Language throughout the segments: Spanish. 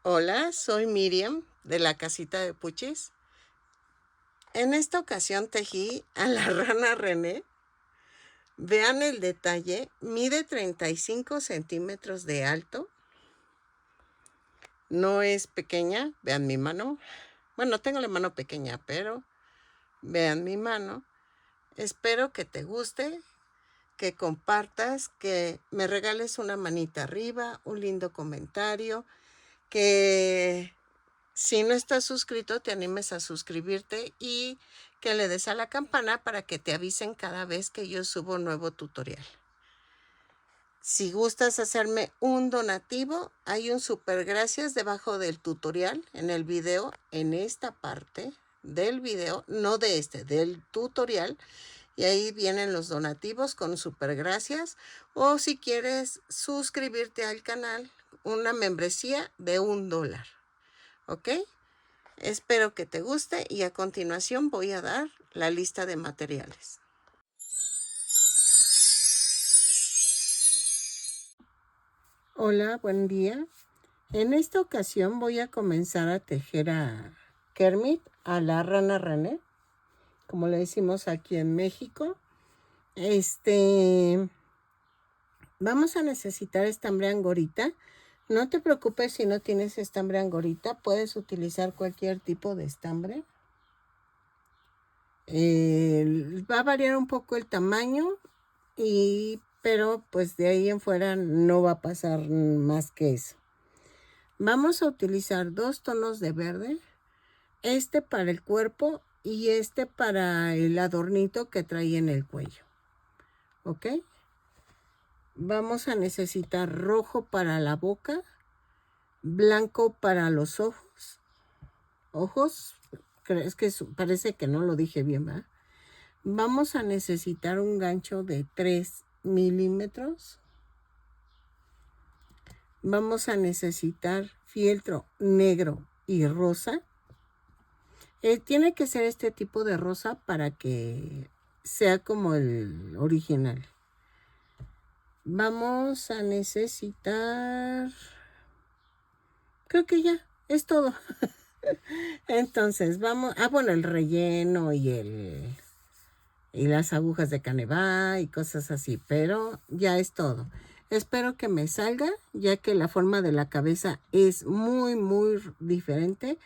Hola, soy Miriam de la casita de Puchis. En esta ocasión tejí a la rana René. Vean el detalle, mide 35 centímetros de alto. No es pequeña, vean mi mano. Bueno, tengo la mano pequeña, pero vean mi mano. Espero que te guste, que compartas, que me regales una manita arriba, un lindo comentario, que si no estás suscrito, te animes a suscribirte y que le des a la campana para que te avisen cada vez que yo subo un nuevo tutorial. Si gustas hacerme un donativo, hay un super gracias debajo del tutorial, en el video, en esta parte del video, no de del tutorial, y ahí vienen los donativos con super gracias, o si quieres suscribirte al canal, una membresía de $1, ¿ok? Espero que te guste y a continuación voy a dar la lista de materiales. Hola, buen día. En esta ocasión voy a comenzar a tejer a Kermit, a la rana René, como le decimos aquí en México. Vamos a necesitar estambre angorita. No te preocupes si no tienes estambre angorita, puedes utilizar cualquier tipo de estambre. Va a variar un poco el tamaño, pero pues de ahí en fuera no va a pasar más que eso. Vamos a utilizar 2 tonos de verde, este para el cuerpo y este para el adornito que trae en el cuello. ¿Ok? Vamos a necesitar rojo para la boca, blanco para los ojos. Es que parece que no lo dije bien, ¿verdad? Vamos a necesitar un gancho de 3 milímetros. Vamos a necesitar fieltro negro y rosa. Tiene que ser este tipo de rosa para que sea como el original. Vamos a necesitar... Creo que ya, es todo. Entonces, vamos... bueno, el relleno y las agujas de canevá y cosas así, pero ya es todo. Espero que me salga, ya que la forma de la cabeza es muy, muy diferente.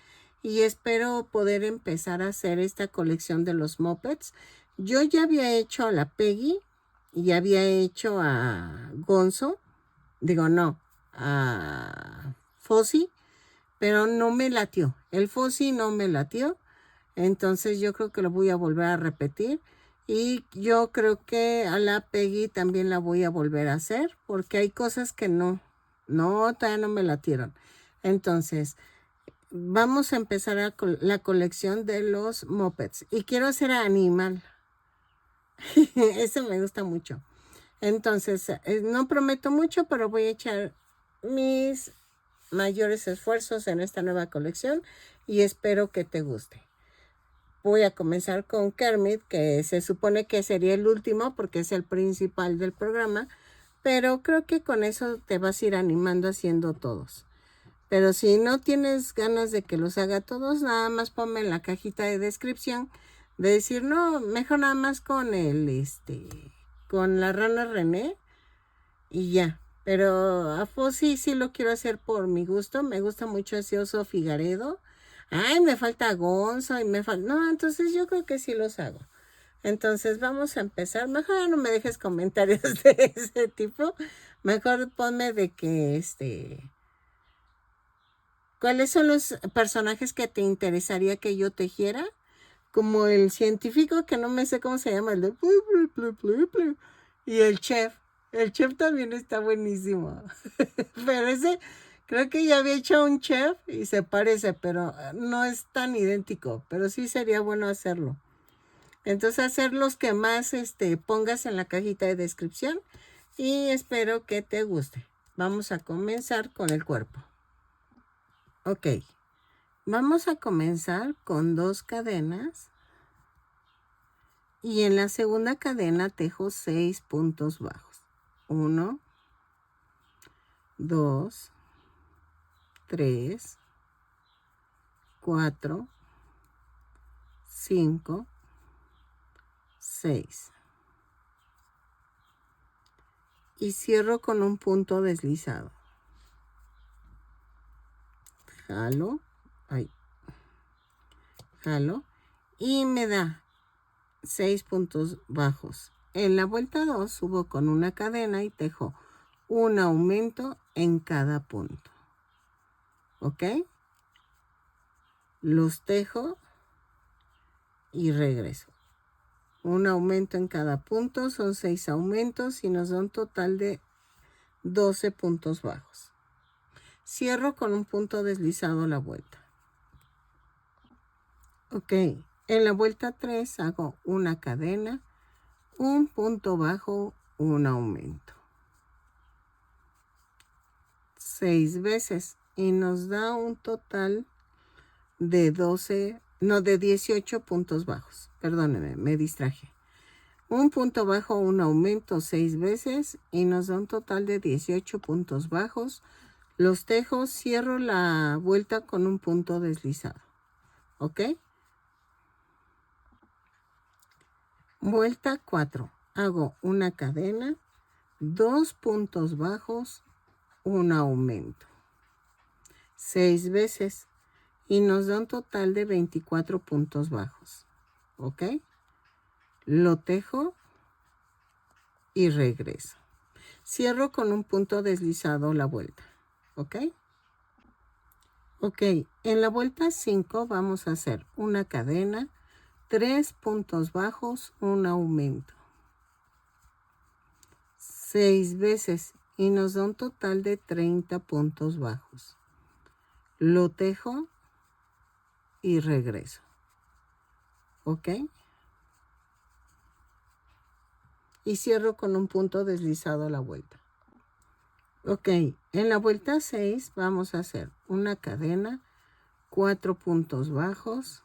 Y espero poder empezar a hacer esta colección de los mopeds. Yo ya había hecho a la Peggy y había hecho a Gonzo. Digo, no, a Fossi, pero no me latió. El Fossi no me latió. Entonces yo creo que lo voy a volver a repetir. Y yo creo que a la Peggy también la voy a volver a hacer, porque hay cosas que todavía no me latieron. Entonces, vamos a empezar la colección de los mopeds. Y quiero hacer animal. Ese me gusta mucho. Entonces, no prometo mucho, pero voy a echar mis mayores esfuerzos en esta nueva colección y espero que te guste. Voy a comenzar con Kermit, que se supone que sería el último porque es el principal del programa, pero creo que con eso te vas a ir animando haciendo todos. Pero si no tienes ganas de que los haga todos, nada más ponme en la cajita de descripción de decir, no, mejor nada más con con la rana René y ya. Pero a Fossi sí lo quiero hacer por mi gusto. Me gusta mucho ese oso Figaredo. Ay, me falta Gonzo y me falta... No, entonces yo creo que sí los hago. Entonces vamos a empezar. Mejor no me dejes comentarios de ese tipo. Mejor ponme de que ¿cuáles son los personajes que te interesaría que yo tejiera? Como el científico, que no me sé cómo se llama, el de... Y el chef. El chef también está buenísimo. Pero ese, creo que ya había hecho un chef y se parece, pero no es tan idéntico. Pero sí sería bueno hacerlo. Entonces, hacer los que más pongas en la cajita de descripción. Y espero que te guste. Vamos a comenzar con el cuerpo. Ok. Vamos a comenzar con 2 cadenas y en la segunda cadena tejo 6 puntos bajos. 1, 2, 3, 4, 5, 6. Y cierro con un punto deslizado. Jalo, jalo y me da 6 puntos bajos. En la vuelta 2 subo con una cadena y tejo un aumento en cada punto. ¿Ok? Los tejo y regreso. Un aumento en cada punto, son 6 aumentos y nos da un total de 12 puntos bajos. Cierro con un punto deslizado la vuelta. Ok, en la vuelta 3 hago una cadena, un punto bajo, un aumento. 6 veces y nos da un total de 18 puntos bajos. Perdónenme, me distraje. Un punto bajo, un aumento 6 veces y nos da un total de 18 puntos bajos. Los tejo, cierro la vuelta con un punto deslizado. ¿Ok? Vuelta 4. Hago una cadena, 2 puntos bajos, un aumento. 6 veces y nos da un total de 24 puntos bajos. ¿Ok? Lo tejo y regreso. Cierro con un punto deslizado la vuelta. ¿Ok? Ok, en la vuelta 5 vamos a hacer una cadena, 3 puntos bajos, un aumento. 6 veces y nos da un total de 30 puntos bajos. Lo tejo y regreso. ¿Ok? Y cierro con un punto deslizado la vuelta. Ok, en la vuelta 6 vamos a hacer una cadena, 4 puntos bajos,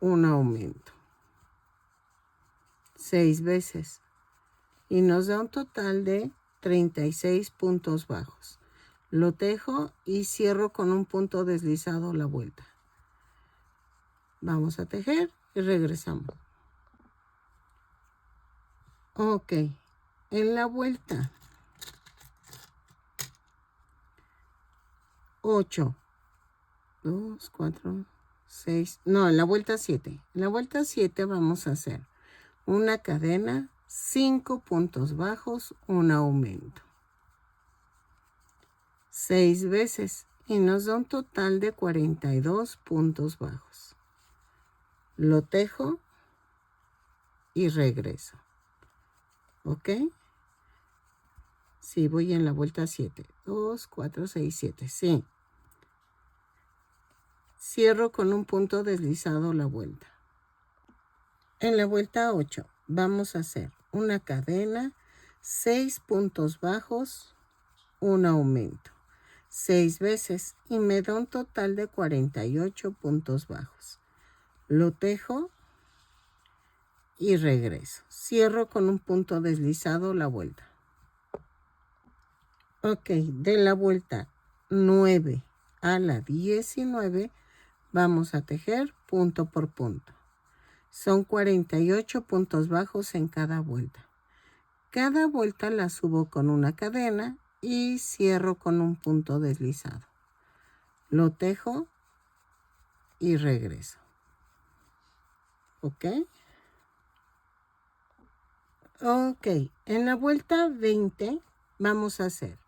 un aumento. 6 veces y nos da un total de 36 puntos bajos. Lo tejo y cierro con un punto deslizado la vuelta. Vamos a tejer y regresamos. Ok, en la vuelta 8, 2, 4, 6, no, en la vuelta 7. En la vuelta 7 vamos a hacer una cadena, 5 puntos bajos, un aumento. 6 veces y nos da un total de 42 puntos bajos. Lo tejo y regreso. ¿Ok? Sí, voy en la vuelta 7. 2, 4, 6, 7. Sí. Cierro con un punto deslizado la vuelta. En la vuelta 8 vamos a hacer una cadena, 6 puntos bajos, un aumento. 6 veces y me da un total de 48 puntos bajos. Lo tejo y regreso. Cierro con un punto deslizado la vuelta. Ok, de la vuelta 9 a la 19 vamos a tejer punto por punto. Son 48 puntos bajos en cada vuelta. Cada vuelta la subo con una cadena y cierro con un punto deslizado. Lo tejo y regreso. ¿Ok? Ok, en la vuelta 20 vamos a hacer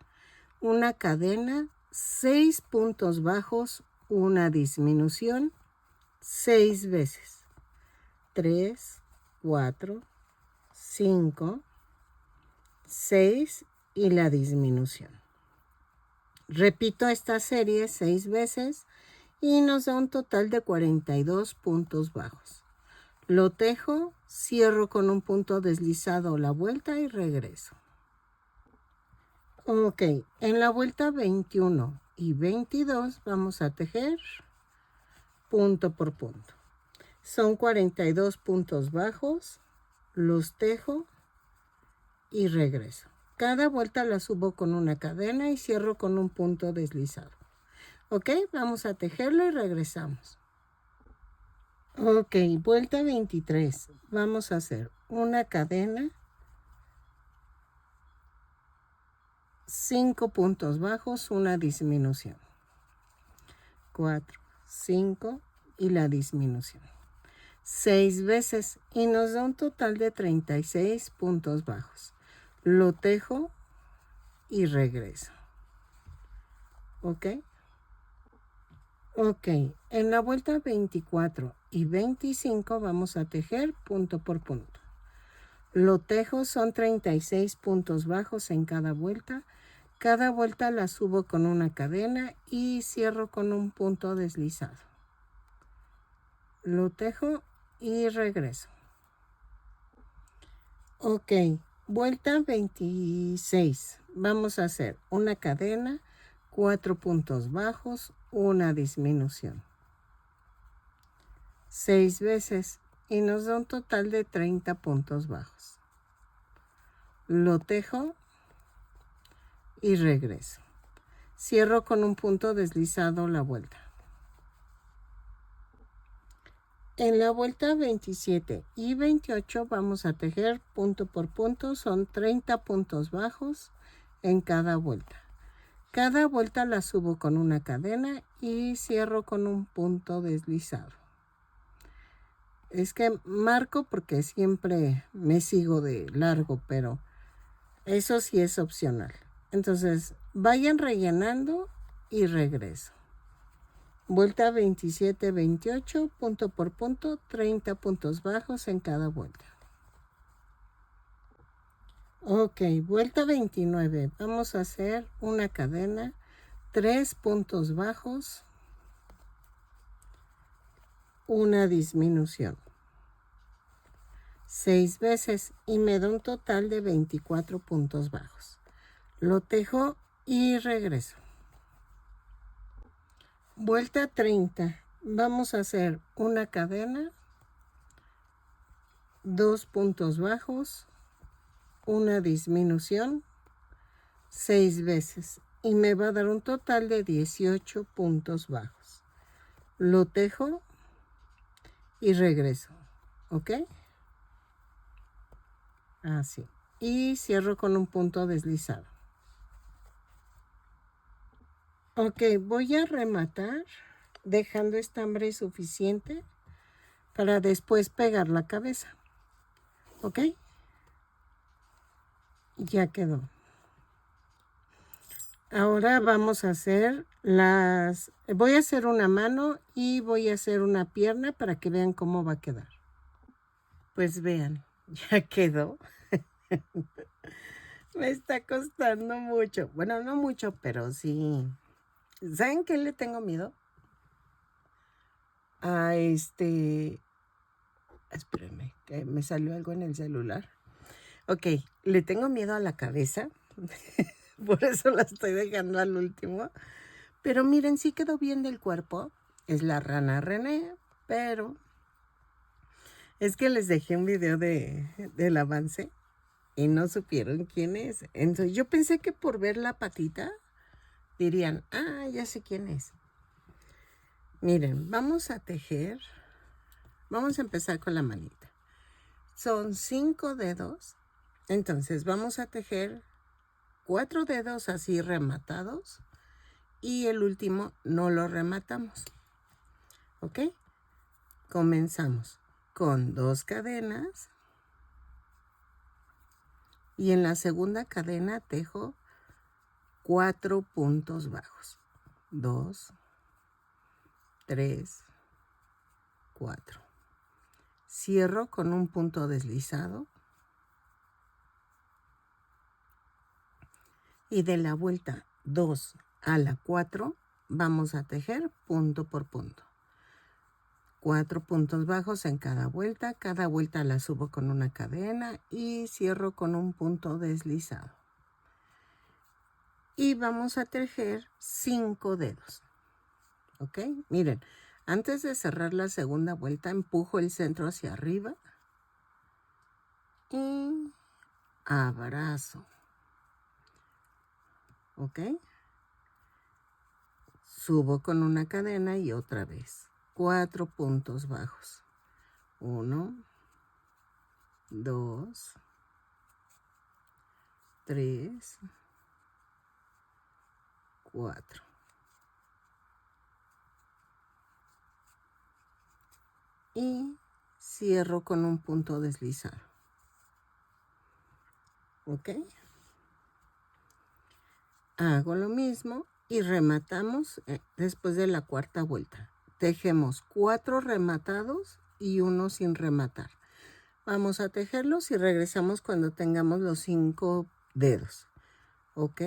una cadena, 6 puntos bajos, una disminución, 6 veces. 3, 4, 5, 6 y la disminución. Repito esta serie 6 veces y nos da un total de 42 puntos bajos. Lo tejo, cierro con un punto deslizado la vuelta y regreso. Ok, en la vuelta 21 y 22 vamos a tejer punto por punto. Son 42 puntos bajos, los tejo y regreso. Cada vuelta la subo con una cadena y cierro con un punto deslizado. Ok, vamos a tejerlo y regresamos. Ok, vuelta 23. Vamos a hacer una cadena, 5 puntos bajos, una disminución. 4, 5 y la disminución. 6 veces y nos da un total de 36 puntos bajos. Lo tejo y regreso. ¿Ok? Ok, en la vuelta 24 y 25 vamos a tejer punto por punto. Lo tejo, son 36 puntos bajos en cada vuelta. Cada vuelta la subo con una cadena y cierro con un punto deslizado. Lo tejo y regreso. Ok, vuelta 26. Vamos a hacer una cadena, 4 puntos bajos, una disminución. 6 veces y nos da un total de 30 puntos bajos. Lo tejo y regreso. Cierro con un punto deslizado la vuelta. En la vuelta 27 y 28 vamos a tejer punto por punto, son 30 puntos bajos en cada vuelta. Cada vuelta la subo con una cadena y cierro con un punto deslizado. Es que marco porque siempre me sigo de largo, pero eso sí es opcional. Entonces, vayan rellenando y regreso. Vuelta 27, 28, punto por punto, 30 puntos bajos en cada vuelta. Ok, vuelta 29. Vamos a hacer una cadena, 3 puntos bajos, una disminución. 6 veces y me da un total de 24 puntos bajos. Lo tejo y regreso. Vuelta 30. Vamos a hacer una cadena, 2 puntos bajos, una disminución, 6 veces y me va a dar un total de 18 puntos bajos. Lo tejo y regreso. ¿Ok? Así. Y cierro con un punto deslizado. Ok, voy a rematar dejando estambre suficiente para después pegar la cabeza. ¿Ok? Ya quedó. Ahora vamos a hacer voy a hacer una mano y voy a hacer una pierna para que vean cómo va a quedar. Pues vean, ya quedó. Me está costando mucho. Bueno, no mucho, pero sí. ¿Saben qué le tengo miedo? Espérenme, que me salió algo en el celular. Ok, le tengo miedo a la cabeza. Por eso la estoy dejando al último. Pero miren, sí quedó bien del cuerpo. Es la rana René, pero es que les dejé un video del avance y no supieron quién es. Entonces yo pensé que por ver la patita dirían, ah, ya sé quién es. Miren, vamos a tejer. Vamos a empezar con la manita. Son 5 dedos. Entonces vamos a tejer 4 dedos así rematados. Y el último no lo rematamos. ¿Ok? Comenzamos con 2 cadenas. Y en la segunda cadena tejo 4 puntos bajos. 2, 3, 4. Cierro con un punto deslizado. Y de la vuelta 2 a la 4 vamos a tejer punto por punto. 4 puntos bajos en cada vuelta. Cada vuelta la subo con una cadena y cierro con un punto deslizado. Y vamos a tejer 5 dedos. ¿Ok? Miren, antes de cerrar la segunda vuelta, empujo el centro hacia arriba y abrazo. ¿ok? Subo con una cadena y otra vez. 4 puntos bajos. 1, 2, 3, 4. Y cierro con un punto deslizado. ¿Ok? Hago lo mismo y rematamos después de la cuarta vuelta. Tejemos 4 rematados y 1 sin rematar. Vamos a tejerlos y regresamos cuando tengamos los 5 dedos. ¿Ok?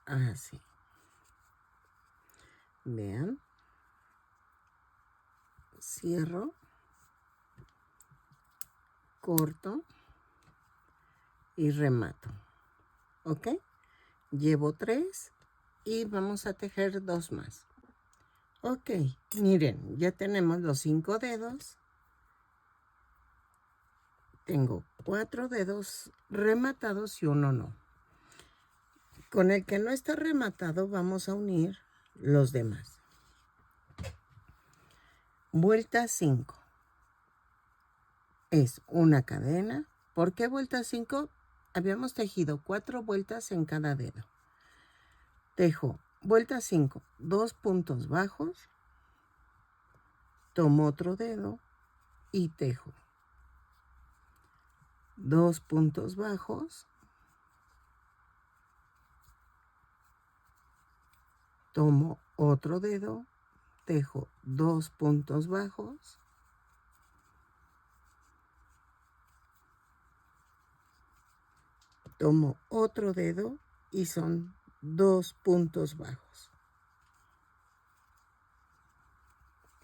Así. Vean. Cierro. Corto. Y remato. ¿Ok? Llevo 3 y vamos a tejer 2 más. Ok, miren, ya tenemos los 5 dedos. Tengo 4 dedos rematados y 1 no. Con el que no está rematado vamos a unir los demás. Vuelta 5. Es una cadena. ¿Por qué vuelta 5? Habíamos tejido 4 vueltas en cada dedo. Tejo vuelta 5, 2 puntos bajos. Tomo otro dedo y tejo 2 puntos bajos. Tomo otro dedo, tejo 2 puntos bajos. Tomo otro dedo y son 2 puntos bajos.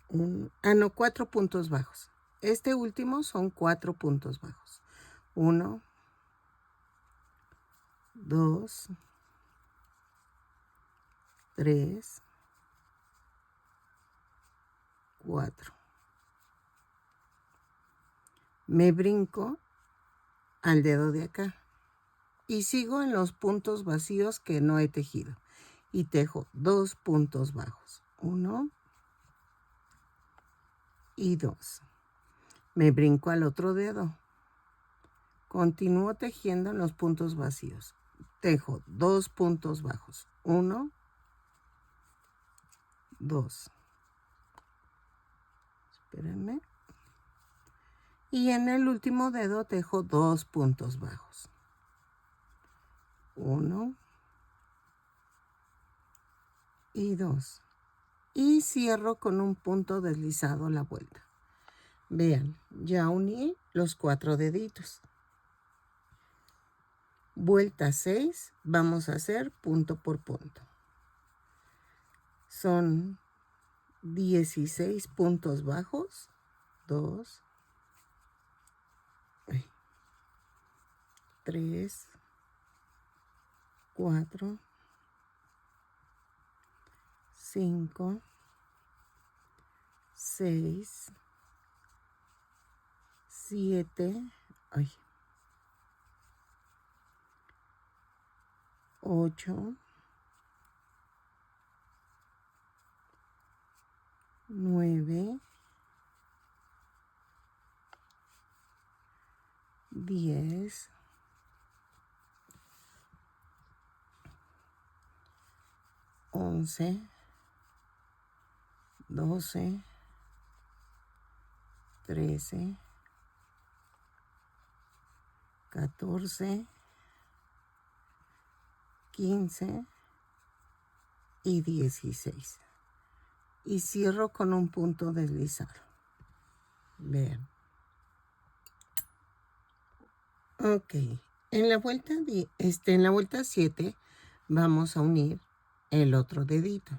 No, 4 puntos bajos. Este último son 4 puntos bajos. 1, 2, 3, 4. Me brinco al dedo de acá y sigo en los puntos vacíos que no he tejido y tejo 2 puntos bajos. 1 y 2. Me brinco al otro dedo. Continúo tejiendo en los puntos vacíos. Tejo 2 puntos bajos. 1, 2. Espérenme. Y en el último dedo tejo 2 puntos bajos. 1 y 2. Y cierro con un punto deslizado la vuelta. Vean, ya uní los 4 deditos. Vuelta 6, vamos a hacer punto por punto. Son 16 puntos bajos. 2, 3, 4, 5, 6, 7, 8, 9, 10, 11, 12, 13, 14, 15 y 16. Y cierro con un punto deslizado. Vean. Ok. En la vuelta 7 vamos a unir el otro dedito.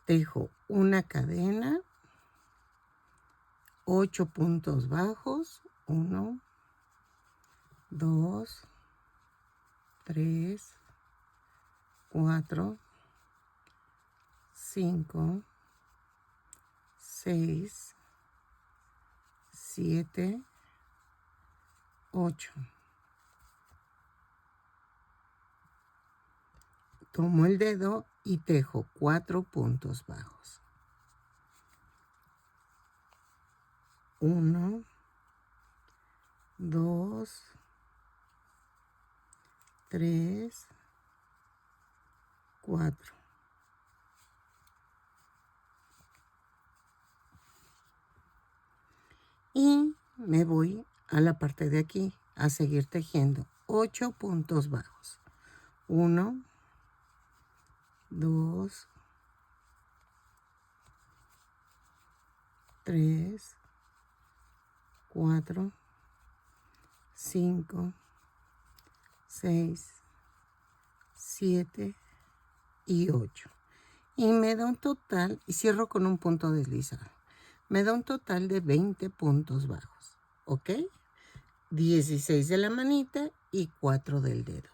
Tejo una cadena, 8 puntos bajos. 1, 2, 3, 4, 5, 6, 7, 8. Tomo el dedo y tejo 4 puntos bajos. 1, 2, 3, 4. Y me voy a la parte de aquí a seguir tejiendo 8 puntos bajos. 1, 2, 3, 4, 5, 6, 7 y 8. Y me da un total, y cierro con un punto deslizado. Me da un total de 20 puntos bajos, ¿ok? 16 de la manita y 4 del dedo.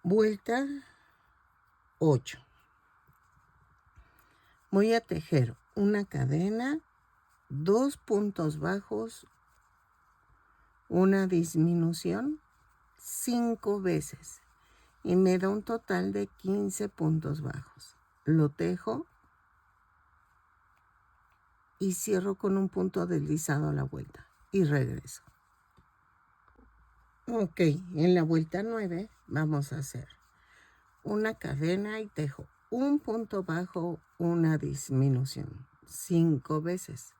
Vuelta 8. Voy a tejer una cadena, 2 puntos bajos, una disminución 5 veces y me da un total de 15 puntos bajos. Lo tejo y cierro con un punto deslizado a la vuelta y regreso. Ok, en la vuelta 9 vamos a hacer una cadena y tejo un punto bajo, una disminución 5 veces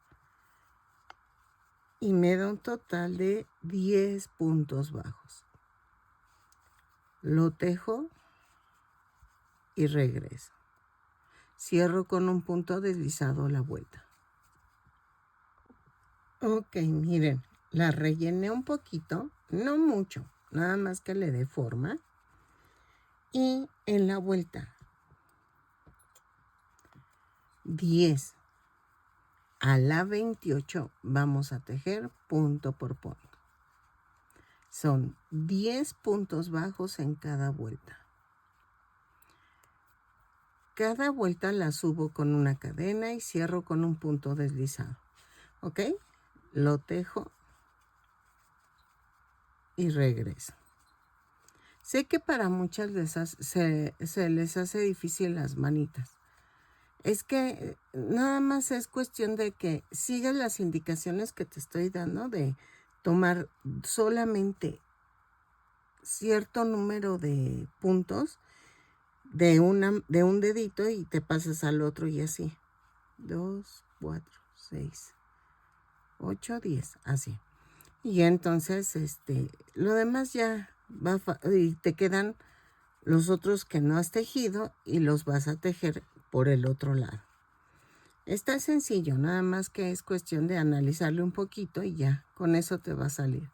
y me da un total de 10 puntos bajos. Lo tejo y regreso. Cierro con un punto deslizado a la vuelta. Ok, miren, la rellené un poquito, no mucho, nada más que le dé forma. Y en la vuelta 10 a la 28 vamos a tejer punto por punto. Son 10 puntos bajos en cada vuelta. Cada vuelta la subo con una cadena y cierro con un punto deslizado. ¿Ok? Lo tejo y regreso. Sé que para muchas se les hace difícil las manitas. Es que nada más es cuestión de que sigas las indicaciones que te estoy dando de tomar solamente cierto número de puntos de un dedito y te pasas al otro y así. 2, 4, 6, 8, 10, así. Y entonces lo demás ya va y te quedan los otros que no has tejido y los vas a tejer por el otro lado. Está sencillo, nada más que es cuestión de analizarle un poquito y ya, con eso te va a salir.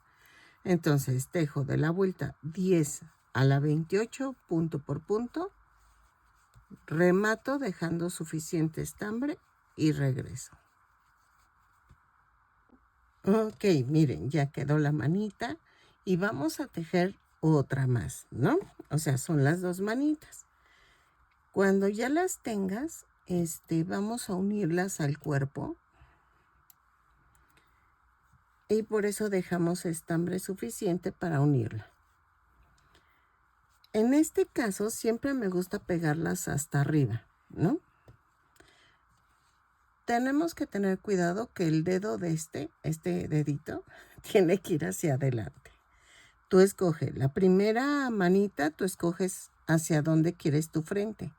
Entonces tejo de la vuelta 10 a la 28, punto por punto, remato dejando suficiente estambre y regreso. Ok, miren, ya quedó la manita y vamos a tejer otra más, ¿no? O sea, son las 2 manitas. Cuando ya las tengas, vamos a unirlas al cuerpo. Y por eso dejamos estambre suficiente para unirla. En este caso siempre me gusta pegarlas hasta arriba, ¿no? Tenemos que tener cuidado que el dedo de este dedito, tiene que ir hacia adelante. Tú escoges la primera manita, tú escoges hacia dónde quieres tu frente.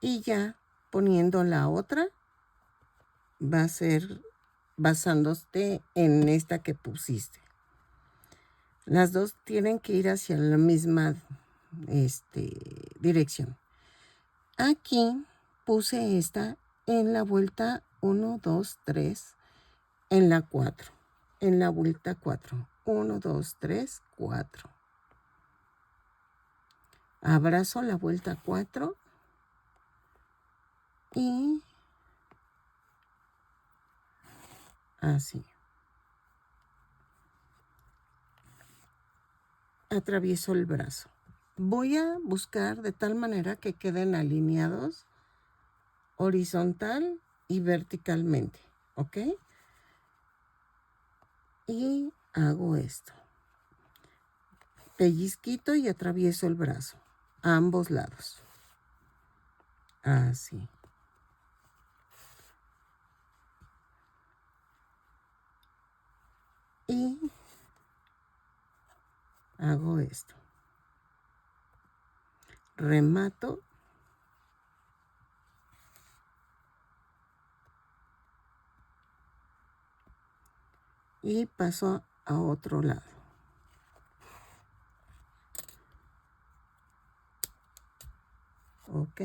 Y ya poniendo la otra, va a ser basándote en esta que pusiste. Las dos tienen que ir hacia la misma dirección. Aquí puse esta en la vuelta 1, 2, 3, en la 4, en la vuelta 4, 1, 2, 3, 4. Abrazo la vuelta 4 y así. Atravieso el brazo. Voy a buscar de tal manera que queden alineados horizontal y verticalmente, ¿ok? Y hago esto. pellizquito y atravieso el brazo a ambos lados. Así. Y hago esto. Remato. Y paso a otro lado. Ok.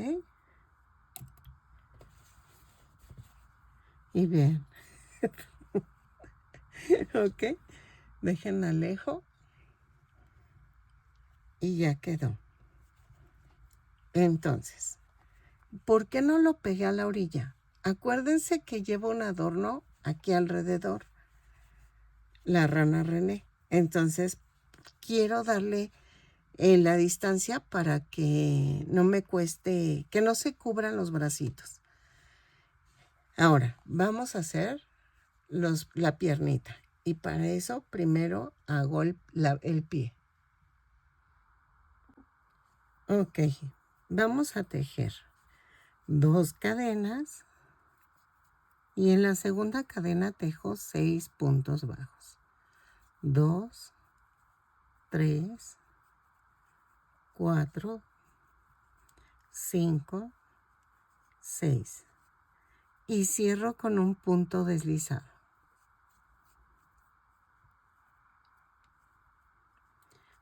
Y bien. Ok. Dejen alejo. Y ya quedó. Entonces, ¿por qué no lo pegué a la orilla? Acuérdense que lleva un adorno aquí alrededor. La rana René. Entonces, quiero darle la distancia para que no me cueste, que no se cubran los bracitos. Ahora, vamos a hacer la piernita. Y para eso, primero hago el pie. Ok, vamos a tejer 2 cadenas. Y en la segunda cadena tejo 6 puntos bajos. 2, 3, 4, 5, 6. Y cierro con un punto deslizado.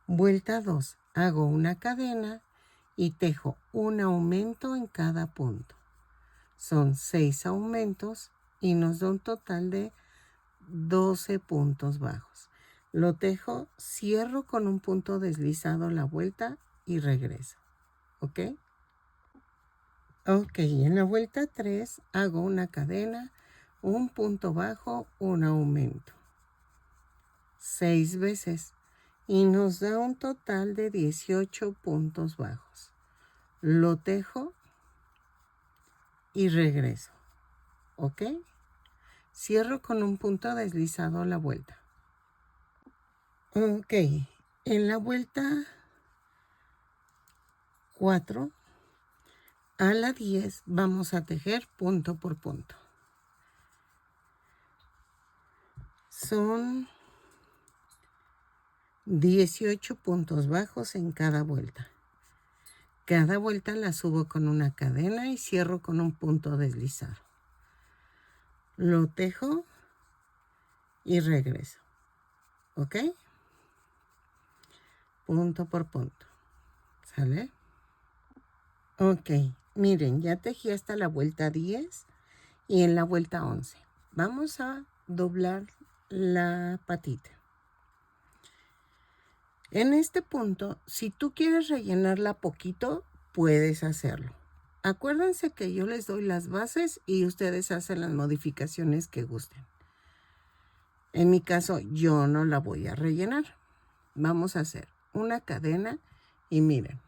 Vuelta 2. Hago una cadena y tejo un aumento en cada punto. Son 6 aumentos y nos da un total de 12 puntos bajos. Lo tejo, cierro con un punto deslizado la vuelta y regreso. ¿Ok? Ok, en la vuelta 3 hago una cadena, un punto bajo, un aumento. 6 veces y nos da un total de 18 puntos bajos. Lo tejo y regreso. ¿Ok? Cierro con un punto deslizado la vuelta. Ok, en la vuelta 4 a la 10 vamos a tejer punto por punto. Son 18 puntos bajos en cada vuelta. Cada vuelta la subo con una cadena y cierro con un punto deslizado. Lo tejo y regreso. ¿Ok? Punto por punto. ¿Sale? Ok, miren, ya tejí hasta la vuelta 10 y en la vuelta 11. Vamos a doblar la patita. En este punto, si tú quieres rellenarla poquito, puedes hacerlo. Acuérdense que yo les doy las bases y ustedes hacen las modificaciones que gusten. En mi caso, yo no la voy a rellenar. Vamos a hacer una cadena y miren.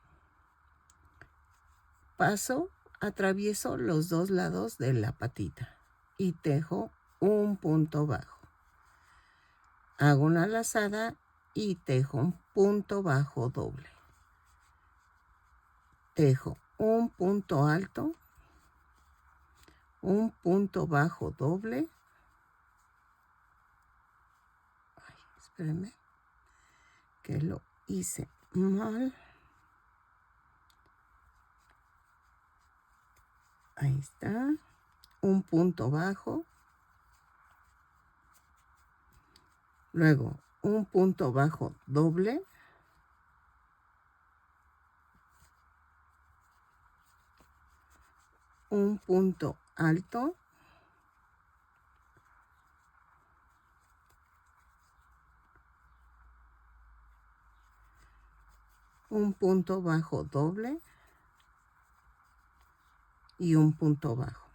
Paso, atravieso los 2 lados de la patita y tejo un punto bajo. Hago una lazada y tejo un punto bajo doble. Tejo un punto alto, un punto bajo doble. Ay, espérenme, que lo hice mal. Ahí está. Un punto bajo. Luego, un punto bajo doble. Un punto alto. Un punto bajo doble. Y un punto bajo.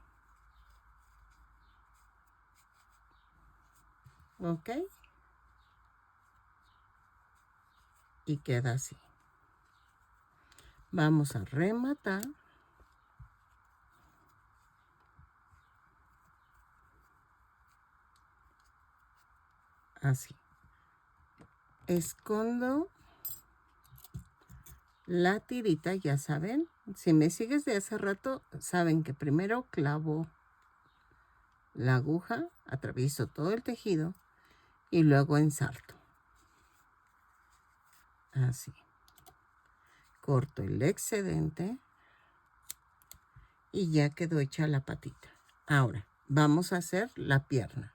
¿Ok? Y queda así. Vamos a rematar. Así. Escondo la tirita, ya saben. Si me sigues de hace rato, saben que primero clavo la aguja, atravieso todo el tejido y luego ensarto. Así. Corto el excedente y ya quedó hecha la patita. Ahora, vamos a hacer la pierna.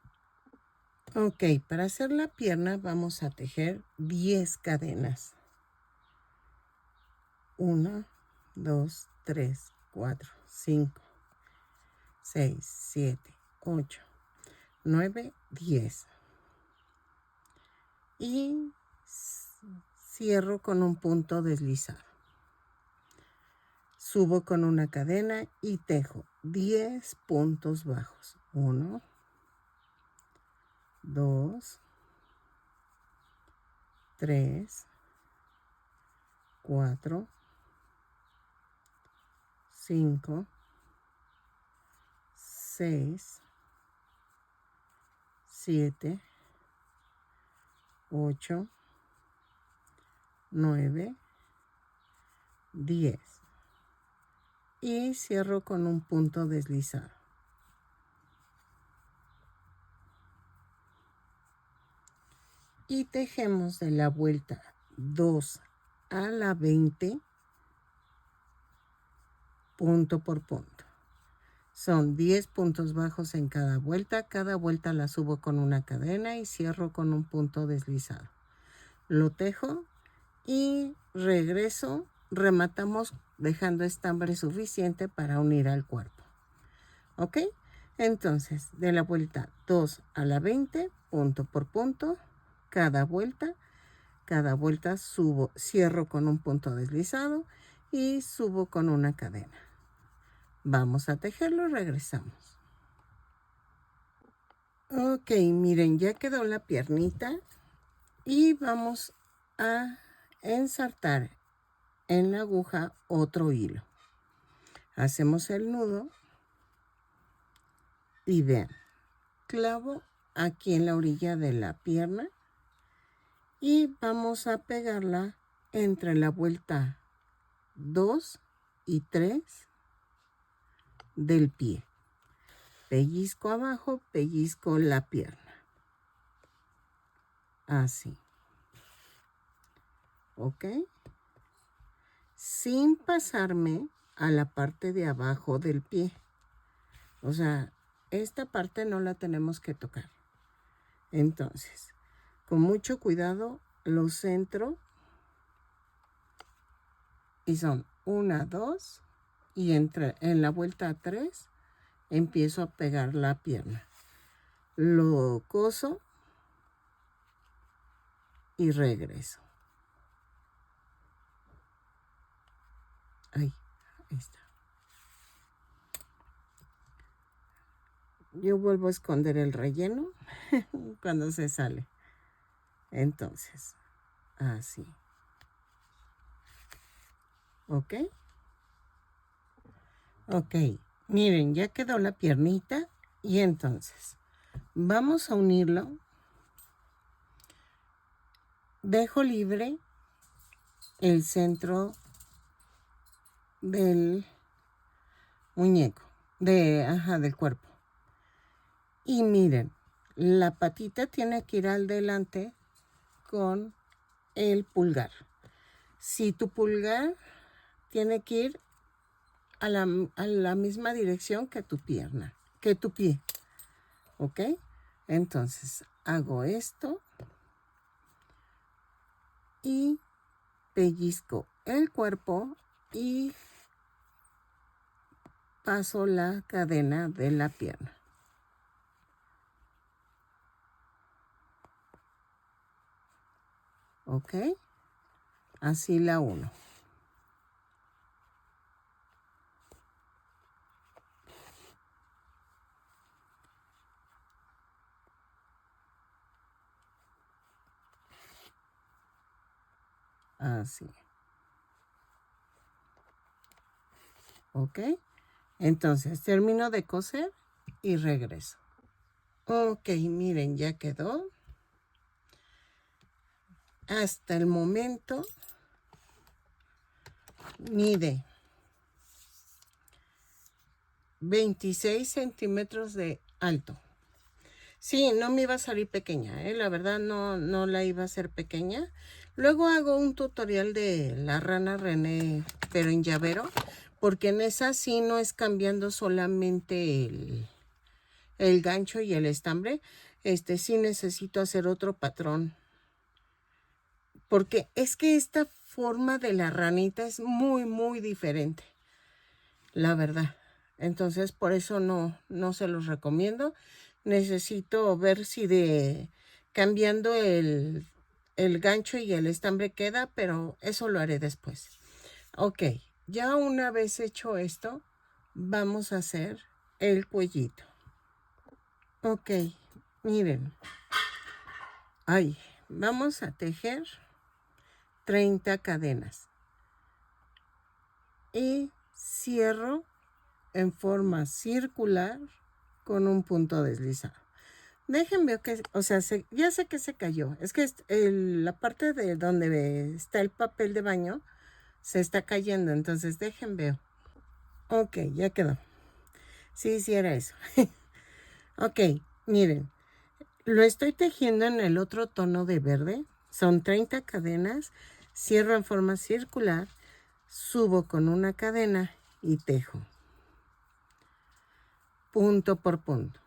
Ok, para hacer la pierna vamos a tejer 10 cadenas. 1, 2, 3, 4, 5, 6, 7, 8, 9, 10. Y cierro con un punto deslizado. Subo con una cadena y tejo 10 puntos bajos. 1, 2, 3, 4, 5, 6, 7, 8, 9, 10. Y cierro con un punto deslizado. Y tejemos de la vuelta 2 a la 20, punto por punto. Son 10 puntos bajos en cada vuelta. Cada vuelta la subo con una cadena y cierro con un punto deslizado. Lo tejo y regreso. Rematamos dejando estambre suficiente para unir al cuerpo. ¿Ok? Entonces, de la vuelta 2 a la 20, punto por punto, cada vuelta subo, cierro con un punto deslizado y subo con una cadena. Vamos a tejerlo y regresamos. Ok, miren, ya quedó la piernita y vamos a ensartar en la aguja otro hilo. Hacemos el nudo y vean, clavo aquí en la orilla de la pierna y vamos a pegarla entre la vuelta 2 y 3 del pie. Pellizco abajo, pellizco la pierna. Así. ¿Ok? Sin pasarme a la parte de abajo del pie. O sea, esta parte no la tenemos que tocar. Entonces, con mucho cuidado lo centro y son 1, 2 y en la vuelta 3 empiezo a pegar la pierna. Lo coso y regreso. Ahí está. Yo vuelvo a esconder el relleno cuando se sale. Entonces, así. ¿Ok? Ok. Miren, ya quedó la piernita. Y entonces, vamos a unirlo. Dejo libre el centro del muñeco. Del cuerpo. Y miren, la patita tiene que ir al delante con el pulgar. Si tu pulgar tiene que ir a la misma dirección que tu pierna, que tu pie. ¿Ok? Entonces, hago esto y pellizco el cuerpo y paso la cadena de la pierna. ¿Ok? Así la uno. Así. ¿Ok? Entonces, termino de coser y regreso. Ok, miren, ya quedó. Hasta el momento mide 26 centímetros de alto. Sí, no me iba a salir pequeña, la verdad no la iba a hacer pequeña. Luego hago un tutorial de la rana René, pero en llavero, porque en esa sí no es cambiando solamente el gancho y el estambre. Sí necesito hacer otro patrón, porque es que esta forma de la ranita es muy diferente, la verdad. Entonces por eso no se los recomiendo. Necesito ver si cambiando el gancho y el estambre queda, pero eso lo haré después. Ok, ya una vez hecho esto, vamos a hacer el cuellito. Ok, miren. Ay, vamos a tejer 30 cadenas. Y cierro en forma circular con un punto deslizado. Déjenme que, o sea, ya sé que se cayó. Es que la parte de donde está el papel de baño se está cayendo. Entonces dejen veo. Ok, ya quedó. Sí, era eso. Ok, miren. Lo estoy tejiendo en el otro tono de verde. Son 30 cadenas. Cierro en forma circular. Subo con una cadena y tejo. Punto por punto.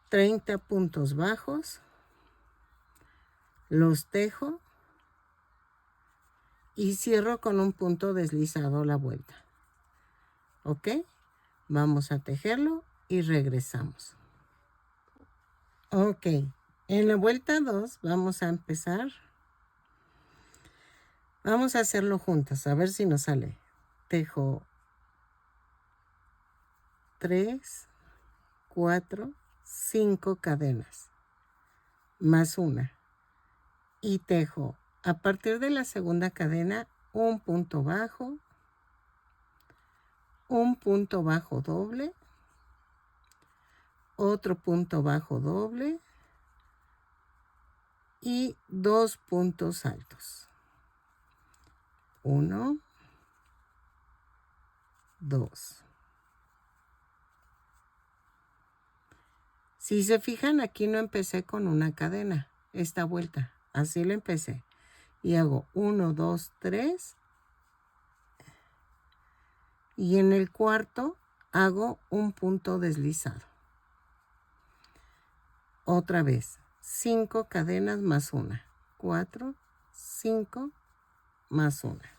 30 puntos bajos. Los tejo. Y cierro con un punto deslizado la vuelta. ¿Ok? Vamos a tejerlo y regresamos. Ok. En la vuelta 2 vamos a empezar. Vamos a hacerlo juntas, a ver si nos sale. Tejo 3, 4, 5 cadenas. Más una. Y tejo a partir de la segunda cadena un punto bajo doble, otro punto bajo doble y 2 puntos altos. 1, 2. Si se fijan, aquí no empecé con una cadena, esta vuelta, así la empecé. Y hago 1, 2, 3. Y en el cuarto hago un punto deslizado. Otra vez, 5 cadenas más una. 4, 5 más una.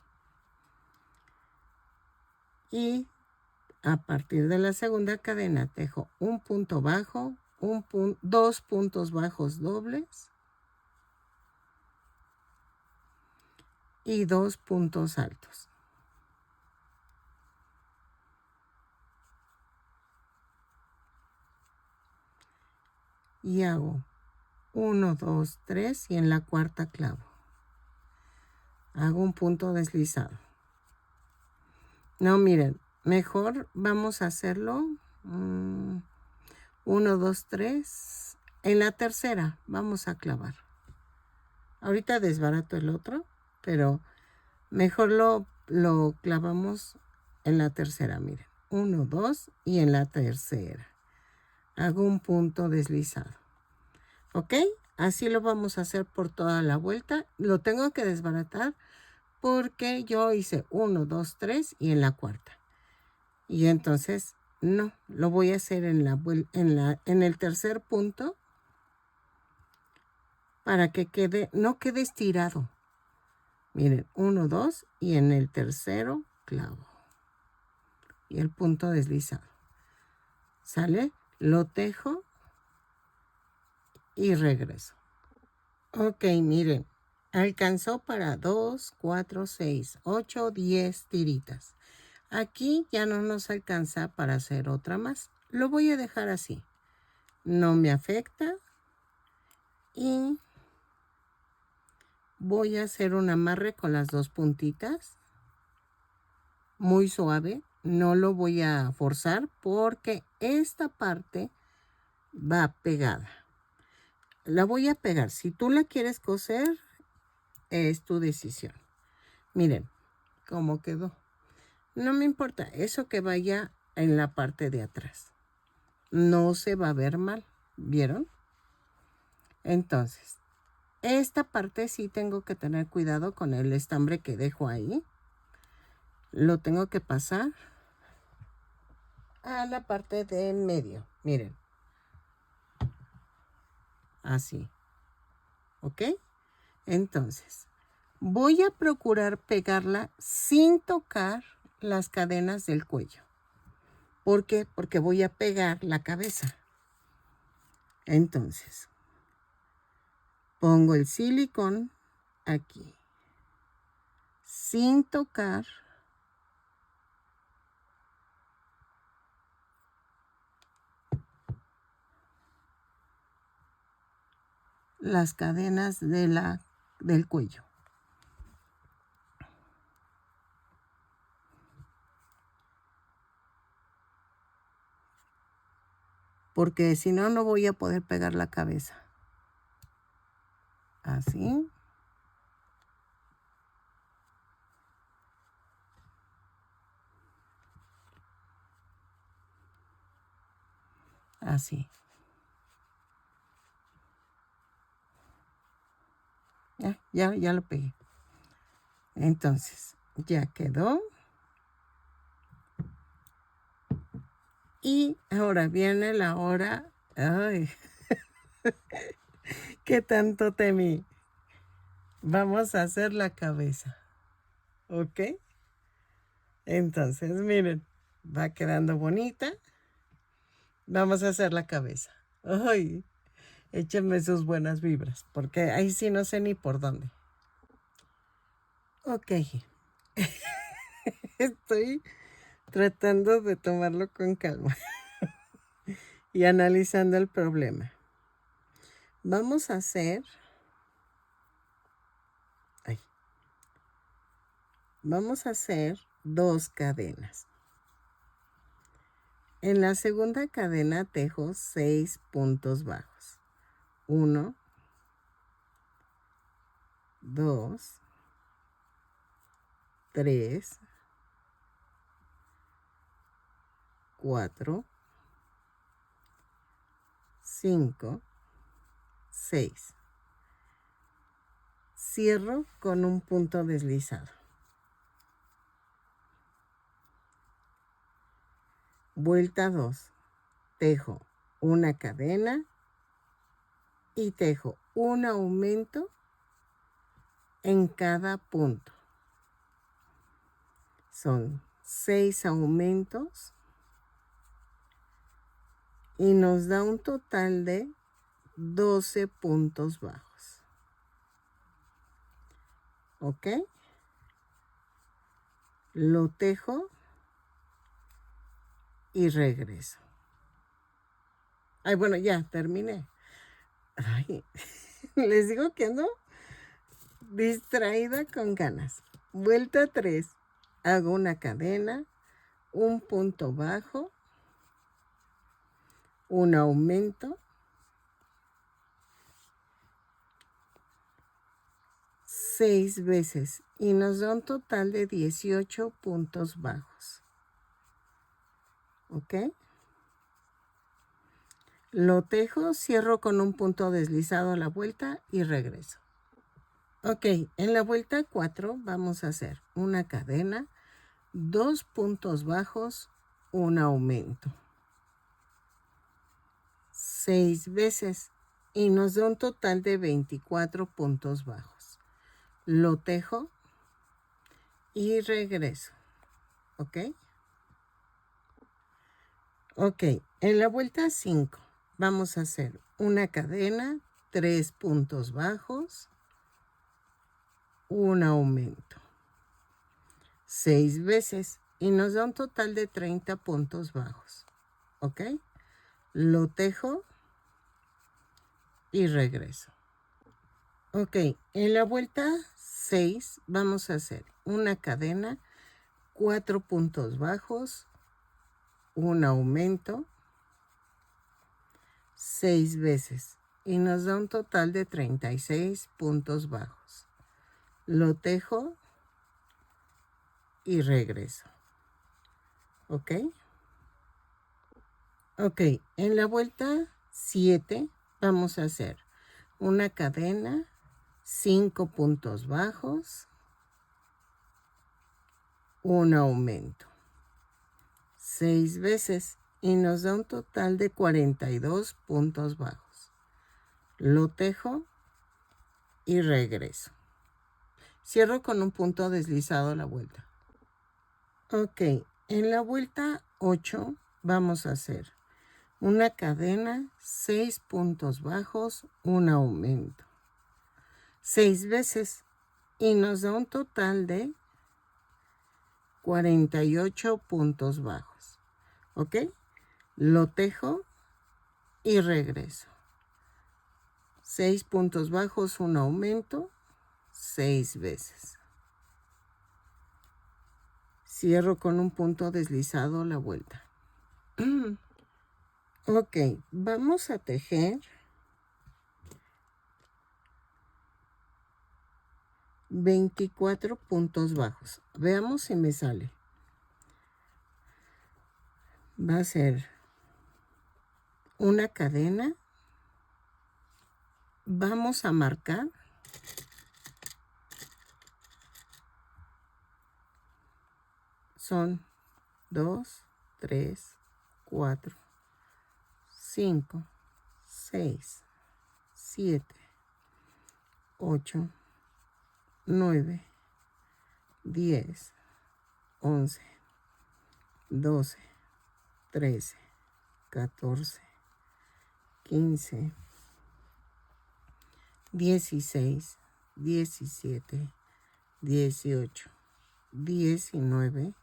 Y a partir de la segunda cadena tejo un punto bajo, 2 puntos bajos dobles y 2 puntos altos. Y hago 1, 2, 3 y en la cuarta clavo. Hago un punto deslizado. No, miren, mejor vamos a hacerlo 1, 2, 3. En la tercera vamos a clavar. Ahorita desbarato el otro, pero mejor lo clavamos en la tercera, miren. 1, 2 y en la tercera. Hago un punto deslizado. ¿Ok? Así lo vamos a hacer por toda la vuelta. Lo tengo que desbaratar porque yo hice 1, 2, 3 y en la cuarta. Y entonces, no, lo voy a hacer en el tercer punto para que no quede estirado. Miren, 1, 2 y en el tercero clavo. Y el punto deslizado. ¿Sale? Lo tejo y regreso. Ok, miren, alcanzó para 2, 4, 6, 8, 10 tiritas. Aquí ya no nos alcanza para hacer otra más. Lo voy a dejar así. No me afecta. Y voy a hacer un amarre con las 2 puntitas. Muy suave. No lo voy a forzar porque esta parte va pegada. La voy a pegar. Si tú la quieres coser, es tu decisión. Miren cómo quedó. No me importa, eso que vaya en la parte de atrás. No se va a ver mal, ¿vieron? Entonces, esta parte sí tengo que tener cuidado con el estambre que dejo ahí. Lo tengo que pasar a la parte de en medio, miren. Así, ¿ok? Entonces, voy a procurar pegarla sin tocar las cadenas del cuello. ¿Por qué? Porque voy a pegar la cabeza. Entonces, pongo el silicón aquí, sin tocar las cadenas del cuello. Porque si no, no voy a poder pegar la cabeza. Así. Así. Ya lo pegué. Entonces, ya quedó. Y ahora viene la hora. Ay, qué tanto temí. Vamos a hacer la cabeza. ¿Ok? Entonces, miren, va quedando bonita. Vamos a hacer la cabeza. Ay, échenme sus buenas vibras, porque ahí sí no sé ni por dónde. Ok. Estoy tratando de tomarlo con calma y analizando el problema. Vamos a hacer... Vamos a hacer 2 cadenas. En la segunda cadena tejo 6 puntos bajos. 1, 2, 3, 4, 5, 6. Cierro con un punto deslizado. Vuelta 2. Tejo una cadena y tejo un aumento en cada punto. Son 6 aumentos y nos da un total de 12 puntos bajos. ¿Ok? Lo tejo y regreso. Ay, bueno, ya terminé. Ay, les digo que ando distraída con ganas. Vuelta 3. Hago una cadena, un punto bajo, un aumento, 6 veces y nos da un total de 18 puntos bajos. ¿Ok? Lo tejo, cierro con un punto deslizado a la vuelta y regreso. Ok, en la vuelta 4 vamos a hacer una cadena, 2 puntos bajos, un aumento. 6 veces y nos da un total de 24 puntos bajos. Lo tejo y regreso. ¿Ok? Ok, en la vuelta 5 vamos a hacer una cadena, 3 puntos bajos, un aumento. 6 veces y nos da un total de 30 puntos bajos. ¿Ok? Lo tejo y regreso. Ok, en la vuelta 6 vamos a hacer una cadena, 4 puntos bajos, un aumento, 6 veces y nos da un total de 36 puntos bajos. Lo tejo y regreso. ¿ok? Ok, en la vuelta 7 vamos a hacer una cadena, 5 puntos bajos, un aumento, 6 veces y nos da un total de 42 puntos bajos. Lo tejo y regreso. Cierro con un punto deslizado la vuelta. Ok, en la vuelta 8 vamos a hacer una cadena, 6 puntos bajos, un aumento, 6 veces y nos da un total de 48 puntos bajos. ¿Ok? Lo tejo y regreso. 6 puntos bajos, un aumento, 6 veces. Cierro con un punto deslizado la vuelta. Ok, vamos a tejer 24 puntos bajos. Veamos si me sale. Va a ser una cadena. Vamos a marcar. Son 2, 3, 4, 5, 6, 7, 8, 9, 10, 11, 12, 13, 14, 15, 16, 17, 18, 19,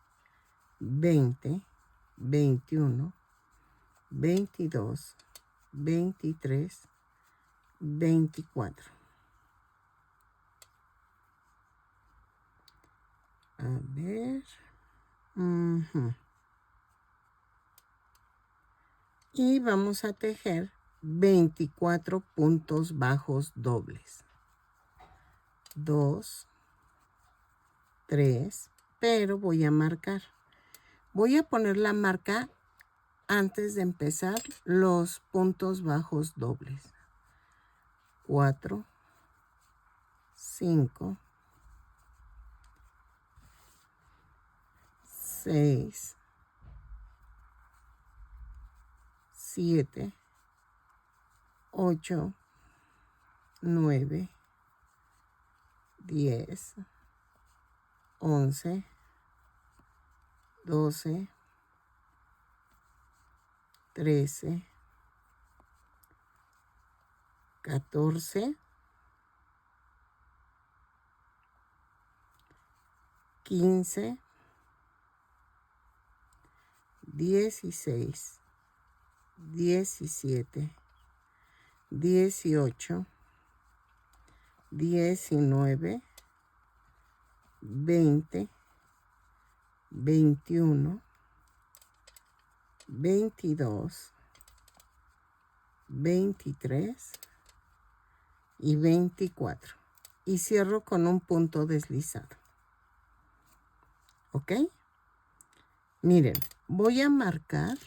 20, 21, 22, 23, 24. A ver. Y vamos a tejer 24 puntos bajos dobles. 2, 3, pero voy a marcar. Voy a poner la marca antes de empezar los puntos bajos dobles. 4, 5, 6, 7, 8, 9, 10, 11, 12, 13, 14, 15, 16, 17, 18, 19, 20, 21, 22, 23 y 24. Y cierro con un punto deslizado. ¿Ok? Miren, voy a marcar.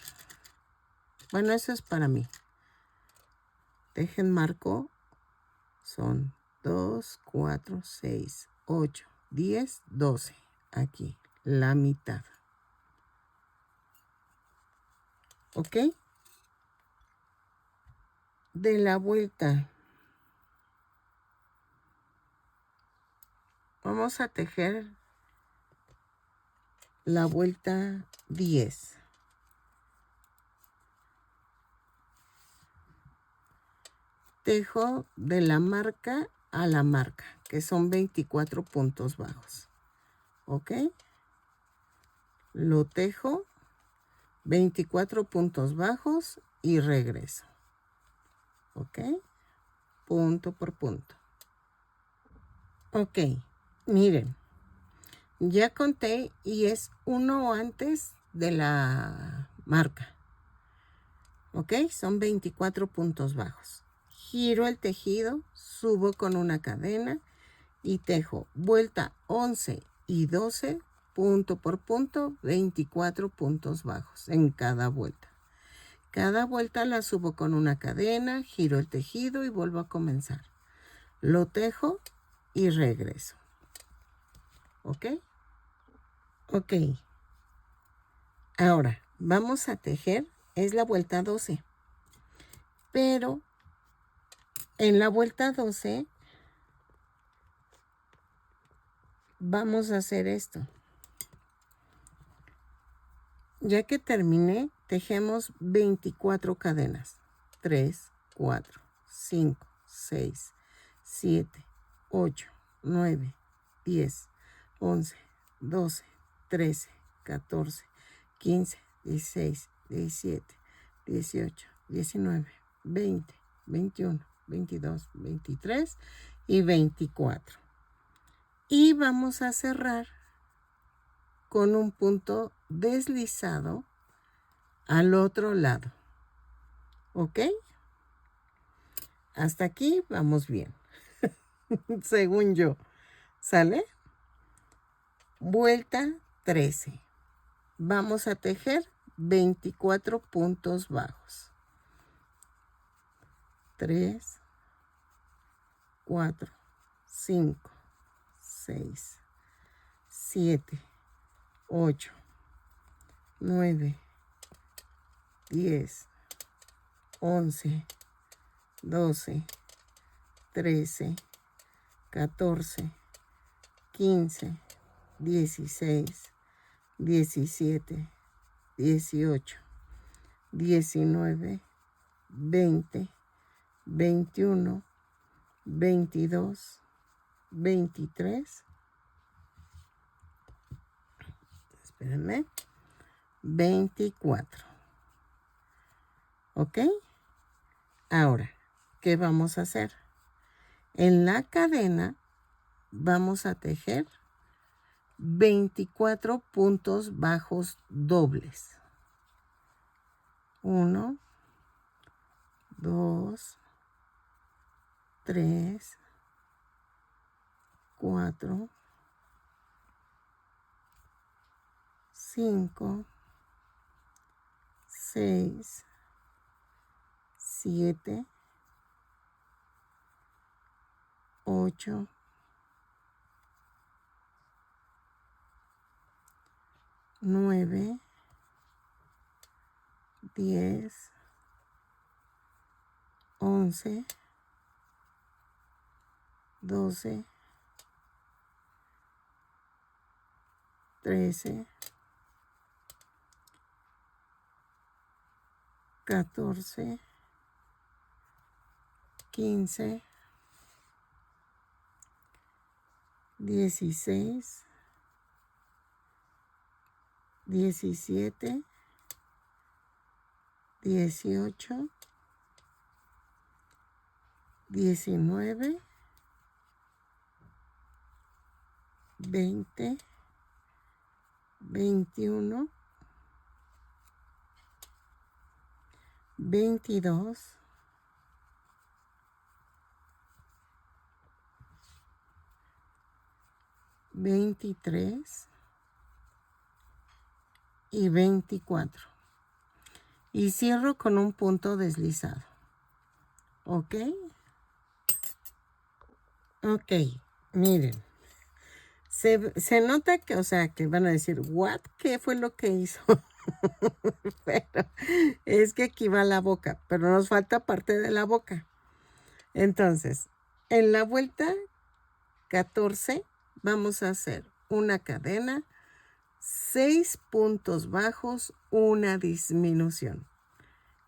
Bueno, eso es para mí. Dejen marco. Son 2, 4, 6, 8, 10, 12. Aquí, la mitad. ¿Ok? De la vuelta. Vamos a tejer la vuelta 10. Tejo de la marca a la marca, que son 24 puntos bajos. ¿Ok? Lo tejo 24 puntos bajos y regreso. ¿Ok? Punto por punto. Ok, miren. Ya conté y es uno antes de la marca. ¿Ok? Son 24 puntos bajos. Giro el tejido, subo con una cadena y tejo vuelta 11 y 12 punto por punto, 24 puntos bajos en cada vuelta. Cada vuelta la subo con una cadena, giro el tejido y vuelvo a comenzar. Lo tejo y regreso. ¿Ok? Ok. Ahora, vamos a tejer, es la vuelta 12. Pero en la vuelta 12 vamos a hacer esto. Ya que terminé, tejemos 24 cadenas. 3, 4, 5, 6, 7, 8, 9, 10, 11, 12, 13, 14, 15, 16, 17, 18, 19, 20, 21, 22, 23 y 24. Y vamos a cerrar con un punto deslizado al otro lado. ¿Ok? Hasta aquí vamos bien. Según yo. ¿Sale? Vuelta 13. Vamos a tejer 24 puntos bajos. 3, 4, 5, 6, 7, 8, 9, 10, 11, 12, 13, 14, 15, 16, 17, 18, 19, 20, 21, 22, 23. Espérenme. 24. ¿Ok? Ahora, ¿qué vamos a hacer? En la cadena vamos a tejer 24 puntos bajos dobles. 1, 2, 3, 4, 5, 6, 7, 8, 9, 10, 11, 12, 13, 14, 15, 16, 17, 18, 19, 20, 21, 22, 23 y 24. Y cierro con un punto deslizado. ¿Ok? Ok, miren. Se nota que, o sea, que van a decir, ¿what? ¿Qué fue lo que hizo? Pero es que aquí va la boca, pero nos falta parte de la boca. Entonces, en la vuelta 14 vamos a hacer una cadena, 6 puntos bajos, una disminución.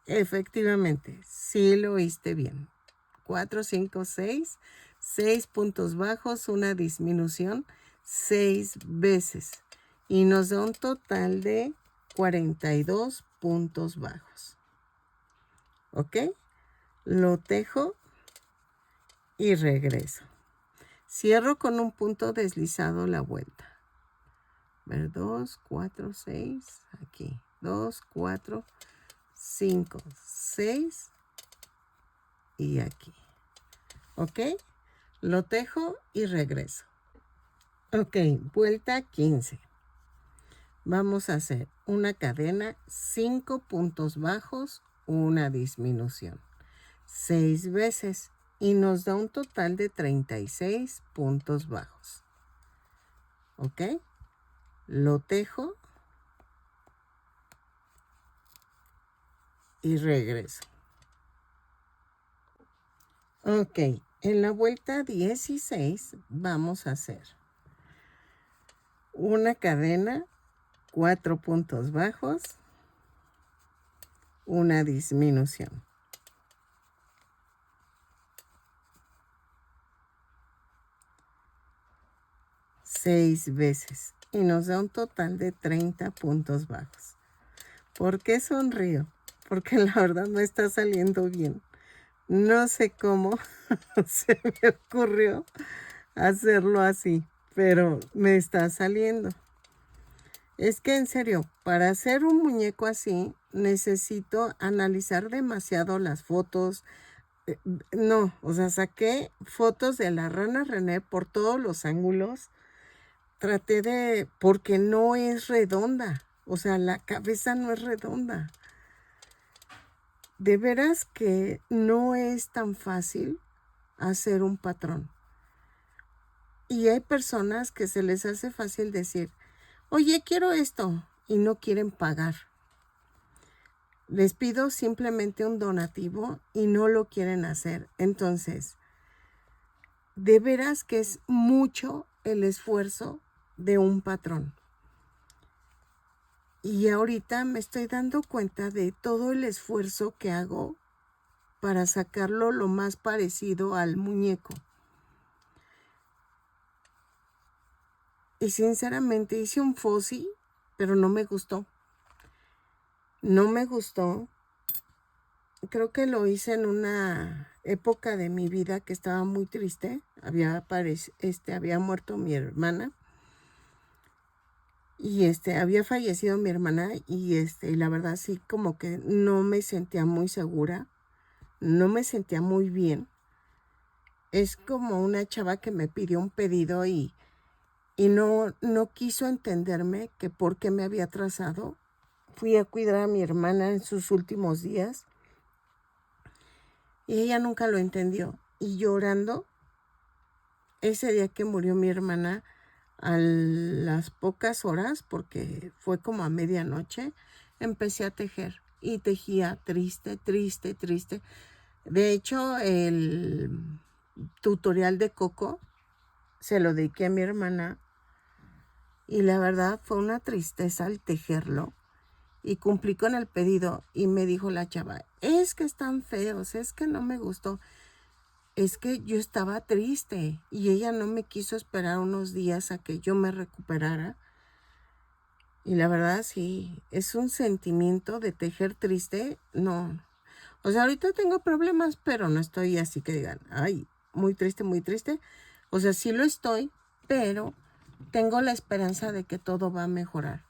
Efectivamente, sí lo oíste bien. 4, 5, 6, 6 puntos bajos, una disminución, 6 veces. Y nos da un total de 42 puntos bajos. ¿Ok? Lo tejo y regreso. Cierro con un punto deslizado la vuelta. Ver, 2, 4, 6, aquí. 2, 4, 5, 6 y aquí. ¿Ok? Lo tejo y regreso. Ok, vuelta 15. vamos a hacer una cadena, 5 puntos bajos, una disminución, 6 veces y nos da un total de 36 puntos bajos. ¿Ok? Lo tejo y regreso. Ok, en la vuelta 16 vamos a hacer una cadena, 4 puntos bajos, una disminución. 6 veces y nos da un total de 30 puntos bajos. ¿Por qué sonrío? Porque la verdad no está saliendo bien. No sé cómo se me ocurrió hacerlo así, pero me está saliendo. Es que en serio, para hacer un muñeco así, necesito analizar demasiado las fotos. No, o sea, saqué fotos de la rana René por todos los ángulos. Traté de, porque no es redonda, o sea, la cabeza no es redonda. De veras que no es tan fácil hacer un patrón. Y hay personas que se les hace fácil decir, oye, quiero esto, y no quieren pagar. Les pido simplemente un donativo y no lo quieren hacer. Entonces, de veras que es mucho el esfuerzo de un patrón. Y ahorita me estoy dando cuenta de todo el esfuerzo que hago para sacarlo lo más parecido al muñeco. Y sinceramente hice un Fossi, pero no me gustó. No me gustó. Creo que lo hice en una época de mi vida que estaba muy triste. Había muerto mi hermana. Y había fallecido mi hermana y la verdad sí como que no me sentía muy segura. No me sentía muy bien. Es como una chava que me pidió un pedido y no quiso entenderme que por qué me había atrasado. Fui a cuidar a mi hermana en sus últimos días y ella nunca lo entendió. Y llorando, ese día que murió mi hermana, a las pocas horas, porque fue como a medianoche, empecé a tejer. Y tejía triste, triste, triste. De hecho, el tutorial de Coco se lo dediqué a mi hermana. Y la verdad fue una tristeza al tejerlo. Y cumplí con el pedido. Y me dijo la chava, es que están feos, es que no me gustó. Es que yo estaba triste. Y ella no me quiso esperar unos días a que yo me recuperara. Y la verdad sí, es un sentimiento de tejer triste. No. O sea, ahorita tengo problemas, pero no estoy así que digan, ay, muy triste, muy triste. O sea, sí lo estoy, pero tengo la esperanza de que todo va a mejorar.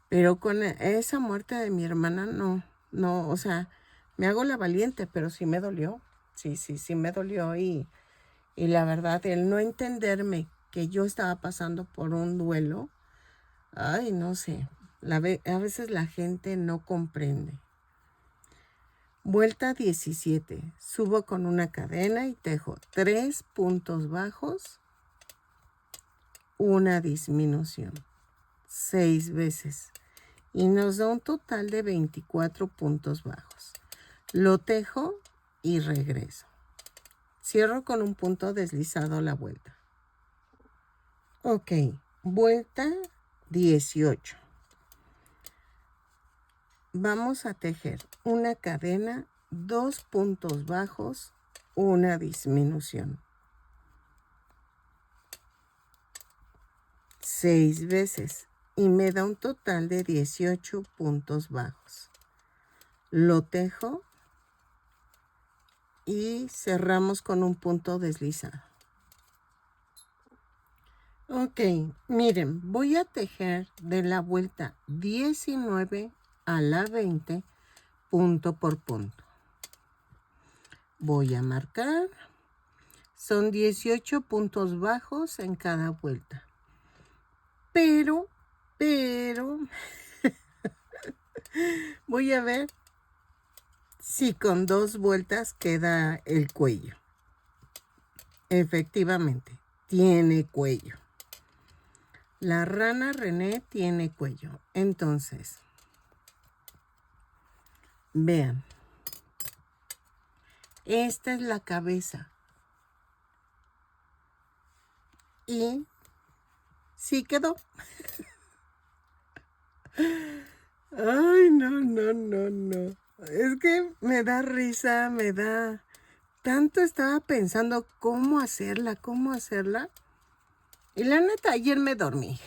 Pero con esa muerte de mi hermana, no, o sea, me hago la valiente, pero sí me dolió. Sí me dolió y la verdad, el no entenderme que yo estaba pasando por un duelo, ay, no sé, a veces la gente no comprende. Vuelta 17, subo con una cadena y tejo 3 puntos bajos, una disminución, 6 veces. Y nos da un total de 24 puntos bajos. Lo tejo y regreso. Cierro con un punto deslizado la vuelta. Ok, vuelta 18. Vamos a tejer una cadena, 2 puntos bajos, una disminución. 6 veces. Y me da un total de 18 puntos bajos. Lo tejo y cerramos con un punto deslizado. Ok, miren, voy a tejer de la vuelta 19 a la 20, punto por punto. Voy a marcar. Son 18 puntos bajos en cada vuelta. Pero pero voy a ver si con 2 vueltas queda el cuello. Efectivamente, tiene cuello. La rana René tiene cuello. Entonces, vean. Esta es la cabeza. Y sí quedó. Ay, no, no, no, no. Es que me da risa, me da... Tanto estaba pensando cómo hacerla, cómo hacerla. Y la neta, ayer me dormí.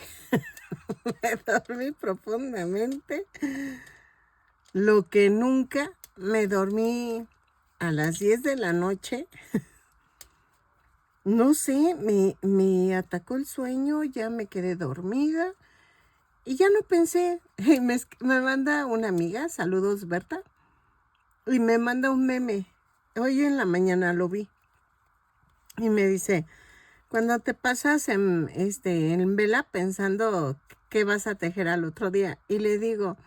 Me dormí profundamente. Lo que nunca me dormí a las 10 de la noche. No sé, me atacó el sueño, ya me quedé dormida. Y ya no pensé. Me manda una amiga, saludos Berta. Y me manda un meme. Hoy en la mañana lo vi. Y me dice, cuando te pasas en vela pensando qué vas a tejer al otro día. Y le digo,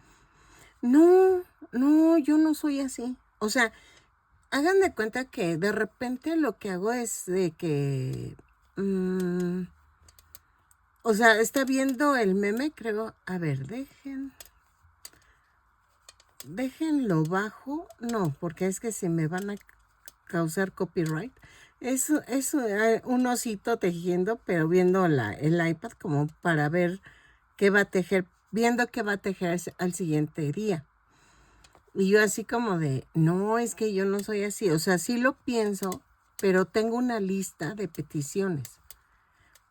no, no, yo no soy así. O sea, hagan de cuenta que de repente lo que hago es de que... o sea, está viendo el meme, creo. A ver, déjenlo bajo. No, porque es que si me van a causar copyright. Es un osito tejiendo, pero viendo el iPad como para ver qué va a tejer, viendo qué va a tejer al siguiente día. Y yo así como de, no, es que yo no soy así. O sea, sí lo pienso, pero tengo una lista de peticiones.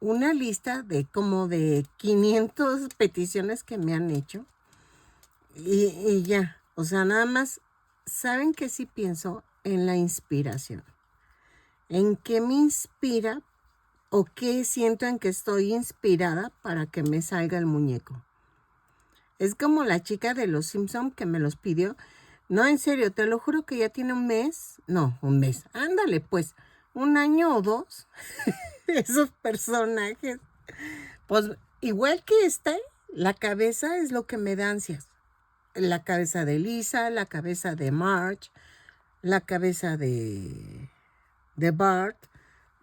Una lista de como de 500 peticiones que me han hecho. Y ya, o sea, nada más, ¿saben que sí pienso? En la inspiración. ¿En qué me inspira o qué siento en que estoy inspirada para que me salga el muñeco? Es como la chica de los Simpson que me los pidió. No, en serio, te lo juro que ya tiene un mes. No, un mes. Ándale, pues, 1 año o 2. Esos personajes. Pues, igual que la cabeza es lo que me da ansias. La cabeza de Lisa, la cabeza de Marge, la cabeza de Bart.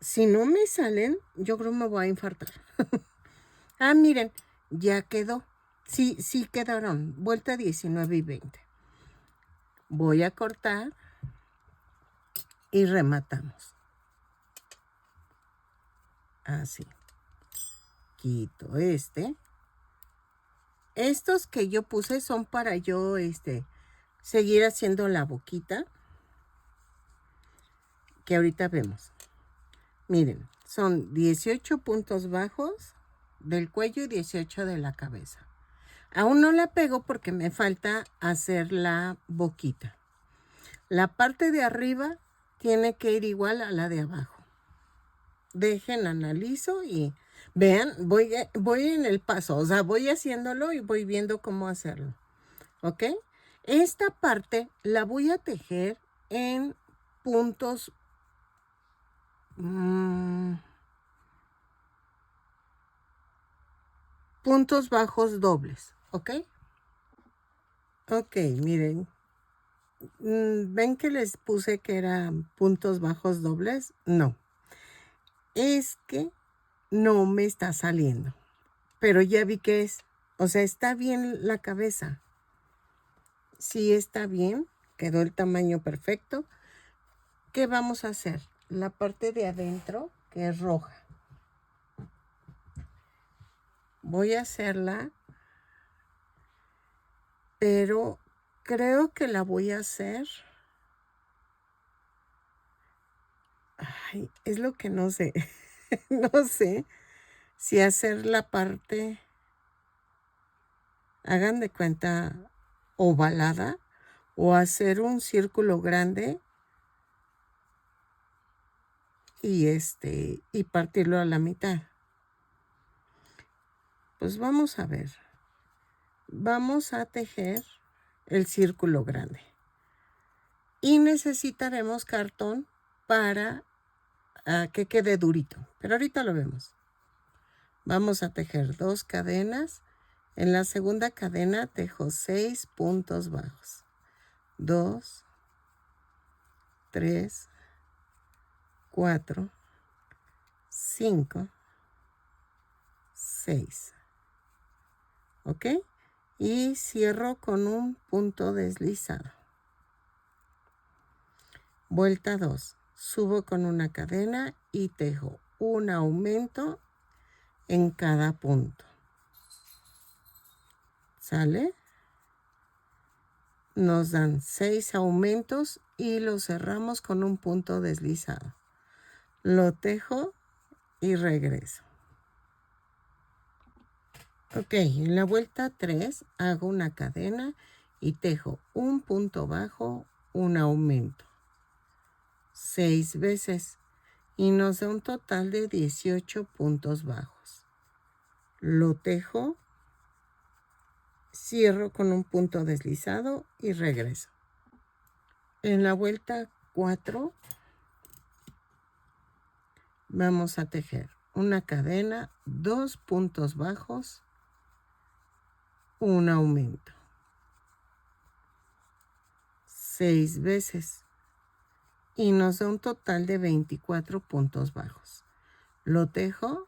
Si no me salen, yo creo que me voy a infartar. Ah, miren, ya quedó. Sí, sí quedaron. Vuelta 19 y 20. Voy a cortar y rematamos. Así. Quito este. Estos que yo puse son para yo seguir haciendo la boquita. Que ahorita vemos. Miren, son 18 puntos bajos del cuello y 18 de la cabeza. Aún no la pego porque me falta hacer la boquita. La parte de arriba tiene que ir igual a la de abajo. Dejen, analizo y vean, voy en el paso. O sea, voy haciéndolo y voy viendo cómo hacerlo. ¿Ok? Esta parte la voy a tejer en puntos... puntos bajos dobles, ¿ok? Ok, miren. ¿Ven que les puse que eran puntos bajos dobles? No. Es que no me está saliendo. Pero ya vi que es. O sea, está bien la cabeza. Sí está bien. Quedó el tamaño perfecto. ¿Qué vamos a hacer? La parte de adentro, que es roja. Voy a hacerla, pero creo que la voy a hacer. Ay, es lo que no sé. No sé si hacer la parte, hagan de cuenta, ovalada o hacer un círculo grande y partirlo a la mitad. Pues vamos a ver. Vamos a tejer el círculo grande. Y necesitaremos cartón para que quede durito. Pero ahorita lo vemos. Vamos a tejer 2 cadenas En la segunda cadena tejo 6 puntos bajos. 2, 3, 4, 5, 6. ¿Ok? Y cierro con un punto deslizado. Vuelta 2. Subo con una cadena y tejo un aumento en cada punto. ¿Sale? Nos dan 6 aumentos y lo cerramos con un punto deslizado. Lo tejo y regreso. Ok, en la vuelta 3 hago una cadena y tejo un punto bajo, un aumento. 6 veces y nos da un total de 18 puntos bajos. Lo tejo, cierro con un punto deslizado y regreso. En la vuelta 4 vamos a tejer una cadena, 2 puntos bajos, un aumento. 6 veces y nos da un total de 24 puntos bajos. Lo tejo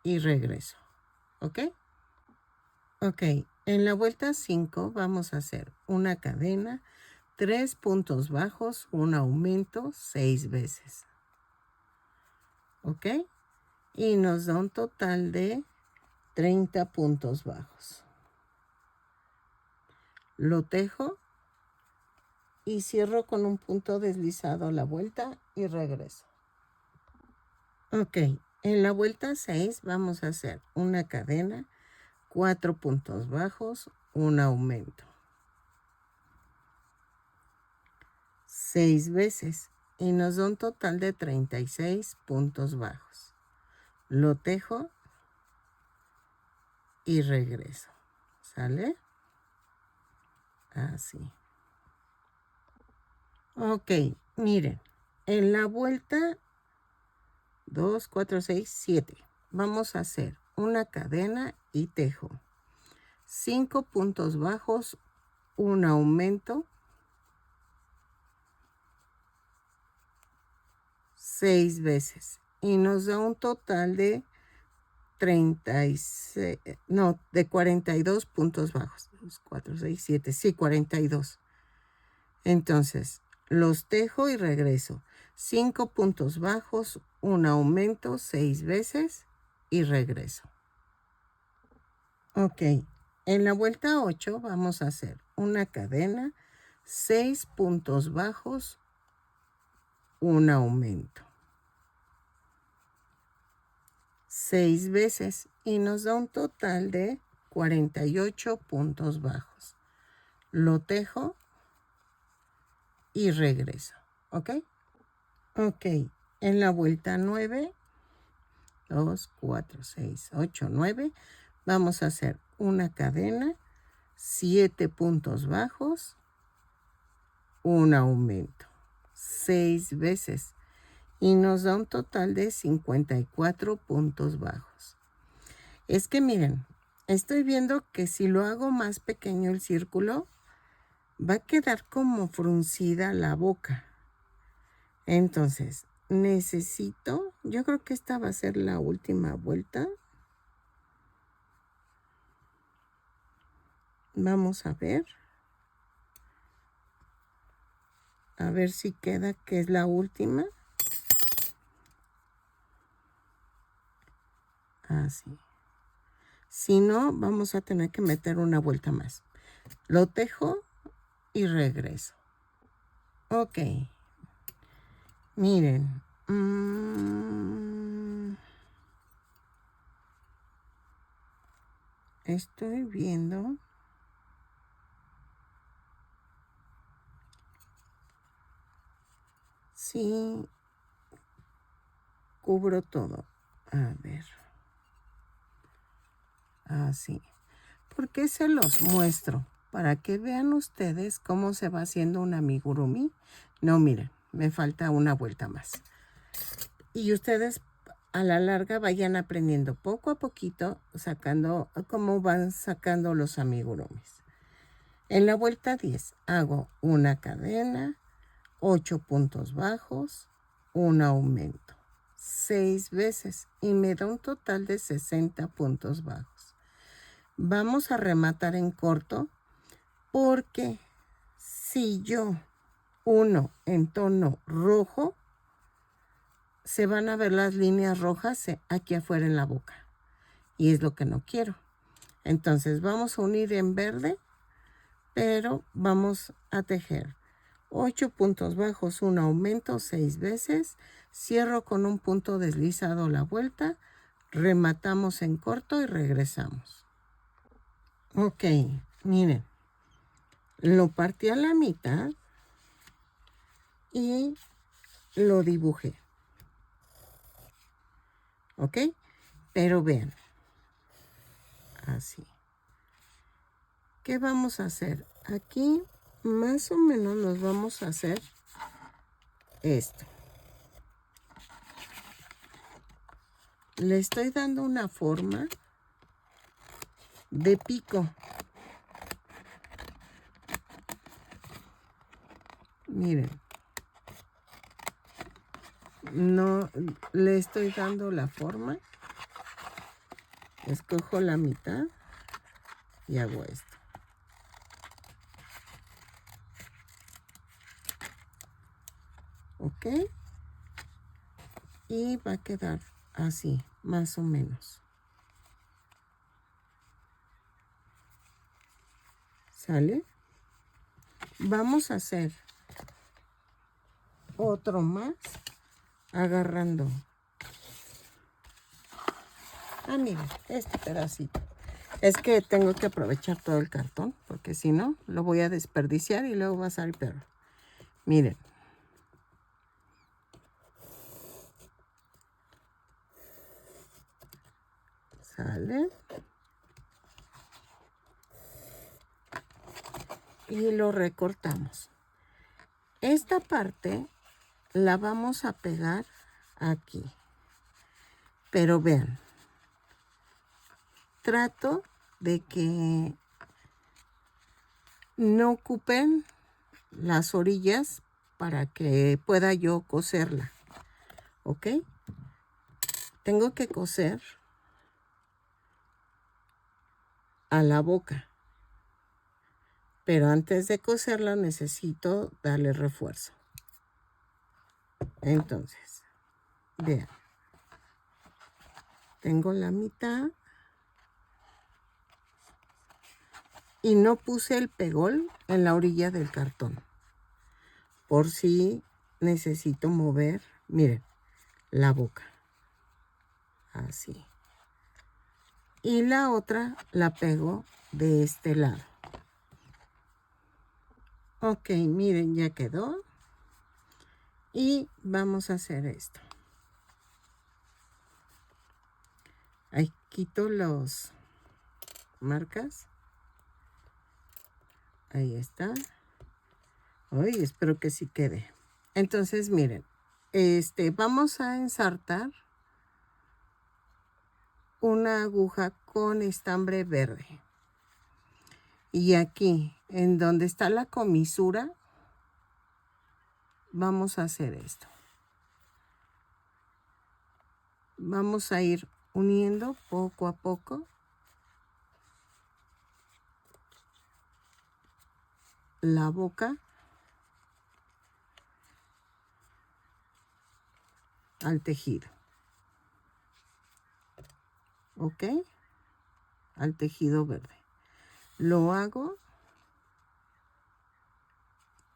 y regreso. ¿Ok? Ok, en la vuelta 5 vamos a hacer una cadena, 3 puntos bajos, un aumento 6 veces. ¿Ok? Y nos da un total de 30 puntos bajos. Lo tejo y cierro con un punto deslizado a la vuelta y regreso. Ok, en la vuelta 6 vamos a hacer una cadena, 4 puntos bajos, un aumento. 6 veces y nos da un total de 36 puntos bajos. Lo tejo y regreso. ¿Sale? Así. Ok, miren, en la vuelta 2, 4, 6, 7 vamos a hacer una cadena y tejo 5 puntos bajos, un aumento, 6 veces y nos da un total de 42 puntos bajos. 2, 4, 6, 7, sí, 42. Entonces, los tejo y regreso. 5 puntos bajos, un aumento 6 veces y regreso. Ok, en la vuelta 8 vamos a hacer una cadena, 6 puntos bajos, un aumento. 6 veces y nos da un total de 48 puntos bajos. Lo tejo y regreso. ¿Ok? Ok, en la vuelta 9, 2, 4, 6, 8, 9, vamos a hacer una cadena, 7 puntos bajos, un aumento, 6 veces y nos da un total de 54 puntos bajos. Es que miren, estoy viendo que si lo hago más pequeño el círculo, va a quedar como fruncida la boca. Entonces, necesito, yo creo que esta va a ser la última vuelta. Vamos a ver si queda que es la última. Así. Si no, vamos a tener que meter una vuelta más. Lo tejo y regreso. Ok. Miren. Estoy viendo. Sí. Cubro todo. A ver. Así. ¿Por qué se los muestro? Para que vean ustedes cómo se va haciendo un amigurumi. No, miren, me falta una vuelta más. Y ustedes a la larga vayan aprendiendo poco a poquito, sacando cómo van sacando los amigurumis. En la vuelta 10 hago una cadena, 8 puntos bajos, un aumento, 6 veces y me da un total de 60 puntos bajos. Vamos a rematar en corto porque si yo uno en tono rojo, se van a ver las líneas rojas aquí afuera en la boca y es lo que no quiero. Entonces vamos a unir en verde, pero vamos a tejer 8 puntos bajos, un aumento 6 veces, cierro con un punto deslizado la vuelta, rematamos en corto y regresamos. Ok, miren, lo partí a la mitad y lo dibujé. ¿Ok? Pero vean, así. ¿Qué vamos a hacer? Aquí más o menos nos vamos a hacer esto. Le estoy dando una forma de pico. Miren. No le estoy dando la forma. Escojo la mitad y hago esto. ¿Ok? Y va a quedar así, más o menos. ¿Sale? Vamos a hacer otro más agarrando. Ah, miren, este pedacito. Es que tengo que aprovechar todo el cartón, porque si no, lo voy a desperdiciar y luego va a salir peor. Miren. Sale. Y lo recortamos. Esta parte la vamos a pegar aquí. Pero vean, trato de que no ocupen las orillas para que pueda yo coserla. ¿Ok? Tengo que coser a la boca. Pero antes de coserla necesito darle refuerzo. Entonces, vean. Tengo la mitad. Y no puse el pegol en la orilla del cartón. Por si necesito mover, miren, la boca. Así. Y la otra la pego de este lado. Ok, miren, ya quedó. Y vamos a hacer esto. Ahí quito los marcas. Ahí está. Ay, espero que sí quede. Entonces, miren, vamos a ensartar una aguja con estambre verde. Y aquí, en donde está la comisura, vamos a hacer esto. Vamos a ir uniendo poco a poco la boca al tejido. ¿Ok? Al tejido verde. Lo hago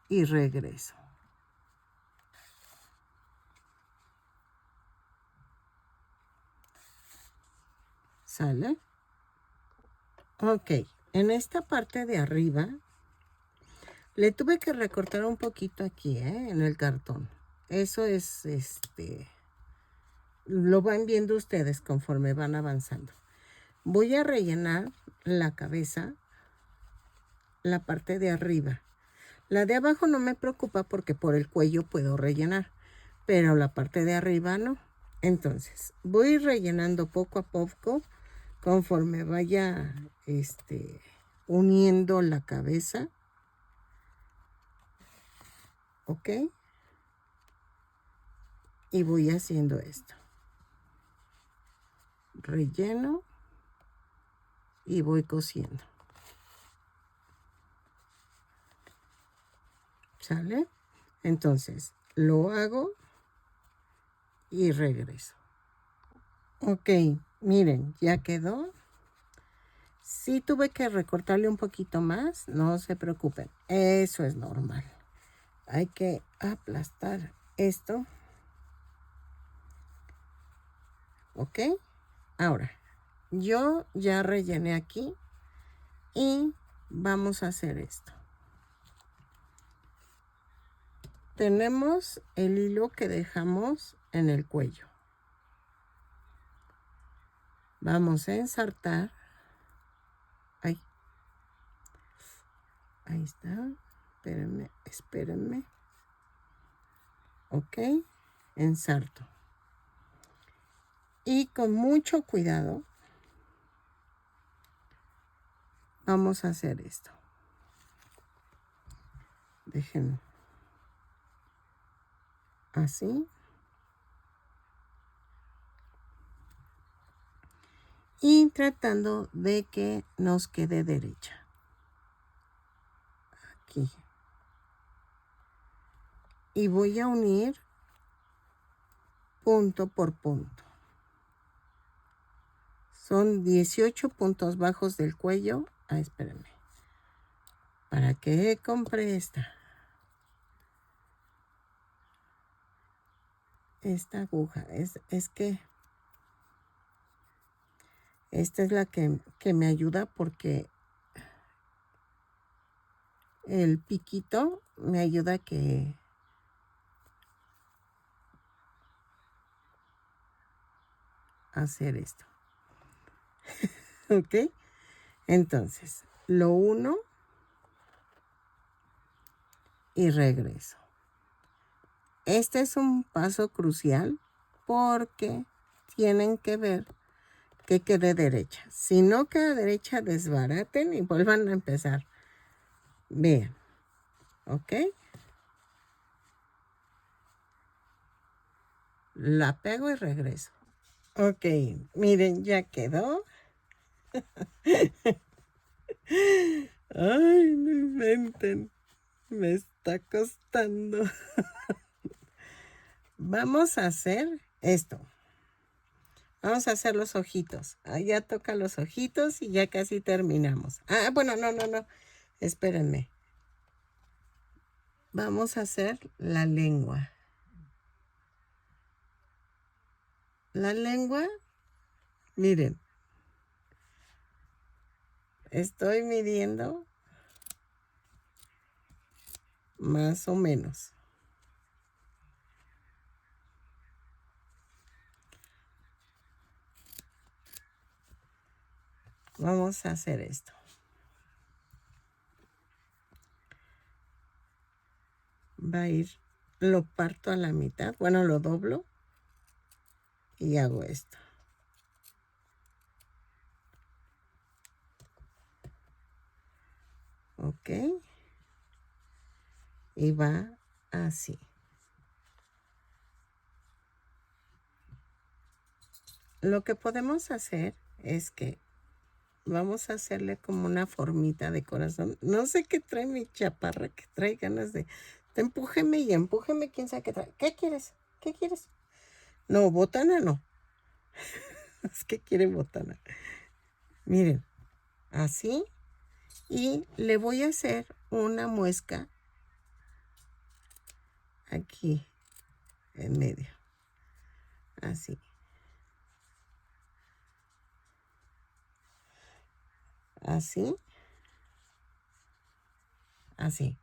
y regreso. ¿Sale? Ok, en esta parte de arriba le tuve que recortar un poquito aquí, en el cartón. Eso es, lo van viendo ustedes conforme van avanzando. Voy a rellenar la cabeza, la parte de arriba. La de abajo no me preocupa porque por el cuello puedo rellenar, pero la parte de arriba no. Entonces, voy rellenando poco a poco conforme vaya uniendo la cabeza. ¿Ok? Y voy haciendo esto. Relleno y voy cosiendo. ¿Sale? Entonces, lo hago y regreso. Ok, miren, ya quedó. Si tuve que recortarle un poquito más, no se preocupen. Eso es normal. Hay que aplastar esto. ¿Ok? Ahora, yo ya rellené aquí y vamos a hacer esto. Tenemos el hilo que dejamos en el cuello. Vamos a ensartar. Ahí. Ahí está. Espérenme, espérenme. Ok. Ensarto. Y con mucho cuidado vamos a hacer esto. Dejen así. Y tratando de que nos quede derecha. Aquí. Y voy a unir punto por punto. Son 18 puntos bajos del cuello. Ah, espérenme. ¿Para qué compré esta? Esta aguja. Es que esta es la que me ayuda porque el piquito me ayuda a hacer esto. ¿Ok? Entonces, lo uno y regreso. Este es un paso crucial porque tienen que ver que quede derecha. Si no queda derecha, desbaraten y vuelvan a empezar. Vean. ¿Ok? La pego y regreso. Ok, miren, ya quedó. Ay, no inventen. Me está costando. Vamos a hacer esto. Vamos a hacer los ojitos. Ah, ya toca los ojitos y ya casi terminamos. Ah, bueno, no. Espérenme. Vamos a hacer la lengua. La lengua, miren. Estoy midiendo más o menos. Vamos a hacer esto. Va a ir, lo parto a la mitad. Bueno, lo doblo y hago esto. Ok. Y va así. Lo que podemos hacer es que vamos a hacerle como una formita de corazón. No sé qué trae mi chaparra, que trae ganas de empújeme y empújeme, quién sabe qué trae. ¿Qué quieres? ¿Qué quieres? No, botana no. Es que quiere botana. Miren, así. Y le voy a hacer una muesca aquí en medio. Así. Así. Así.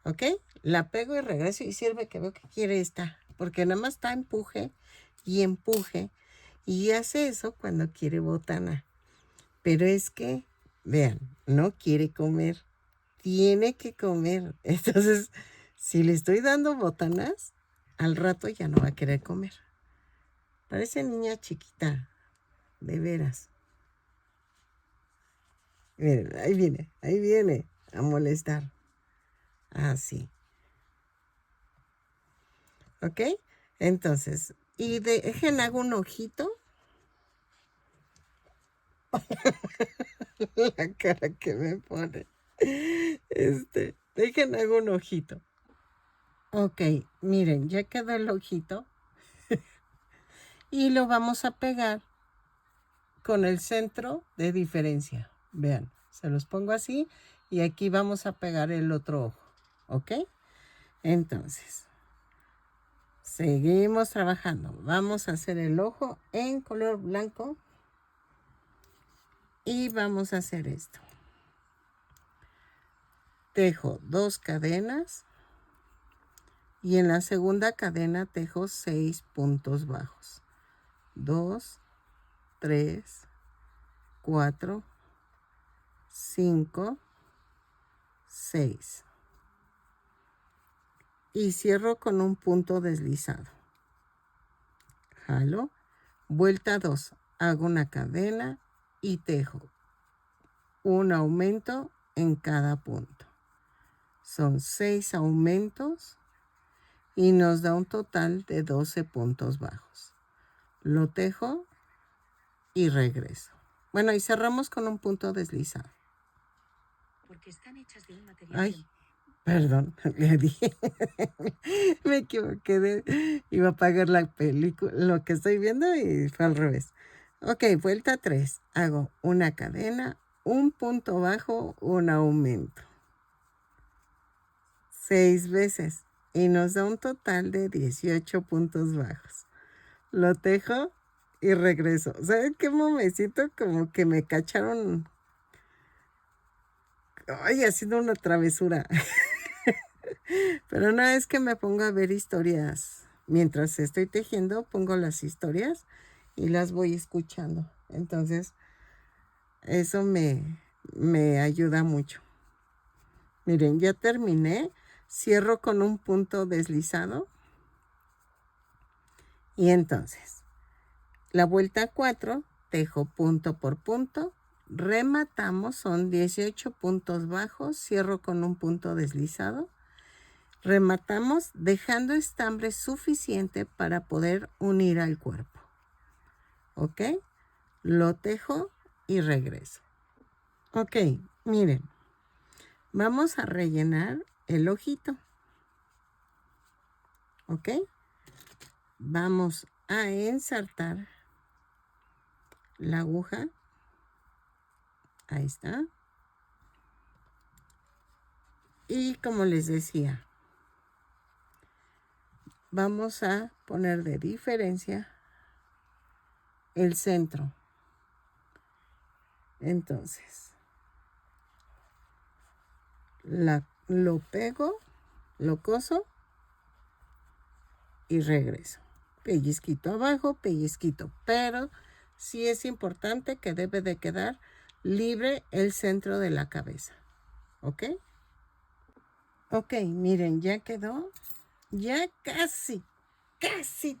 ¿Ok? La pego y regreso y sirve que veo que quiere esta. Porque nada más está empuje y empuje. Y hace eso cuando quiere botana. Pero es que, vean, no quiere comer. Tiene que comer. Entonces, si le estoy dando botanas, al rato ya no va a querer comer. Parece niña chiquita, de veras. Miren, ahí viene a molestar. Así. ¿Ok? Entonces, y dejen hago un ojito. La cara que me pone. Dejen hago un ojito. Ok, miren, ya quedó el ojito. Y lo vamos a pegar con el centro de diferencia. Vean, se los pongo así y aquí vamos a pegar el otro ojo. ¿Ok? Entonces, seguimos trabajando. Vamos a hacer el ojo en color blanco. Y vamos a hacer esto. Tejo 2 cadenas. Y en la segunda cadena tejo 6 puntos bajos. 2, 3, 4, 5, 6. Y cierro con un punto deslizado. Jalo. Vuelta 2. Hago una cadena y tejo un aumento en cada punto. Son 6 aumentos y nos da un total de 12 puntos bajos. Lo tejo y regreso. Bueno, y cerramos con un punto deslizado. Porque están hechas de un material. Ay, perdón, le dije. Me equivoqué. Iba a apagar la película, lo que estoy viendo y fue al revés. Ok, vuelta 3. Hago una cadena, un punto bajo, un aumento. 6 veces. Y nos da un total de 18 puntos bajos. Lo tejo y regreso. ¿Saben qué momento? Como que me cacharon. Ay, haciendo una travesura. Pero no es que me ponga a ver historias. Mientras estoy tejiendo, pongo las historias y las voy escuchando. Entonces, eso me ayuda mucho. Miren, ya terminé. Cierro con un punto deslizado. Y entonces, la vuelta 4, tejo punto por punto. Rematamos, son 18 puntos bajos. Cierro con un punto deslizado. Rematamos dejando estambre suficiente para poder unir al cuerpo. ¿Ok? Lo tejo y regreso. Ok, miren. Vamos a rellenar el ojito. ¿Ok? Vamos a ensartar la aguja. Ahí está. Y como les decía, vamos a poner de diferencia el centro. Entonces, lo pego, lo coso y regreso. Pellizquito abajo, pellizquito. Pero sí es importante que debe de quedar libre el centro de la cabeza. ¿Ok? Ok, miren, ya quedó. Ya casi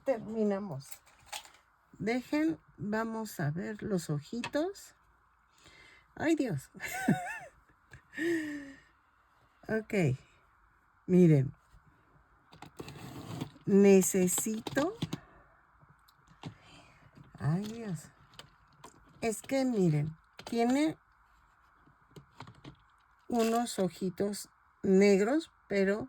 terminamos. Vamos a ver los ojitos. Ay, Dios. Ok, miren. Necesito... Ay, Dios. Es que miren, tiene unos ojitos negros, pero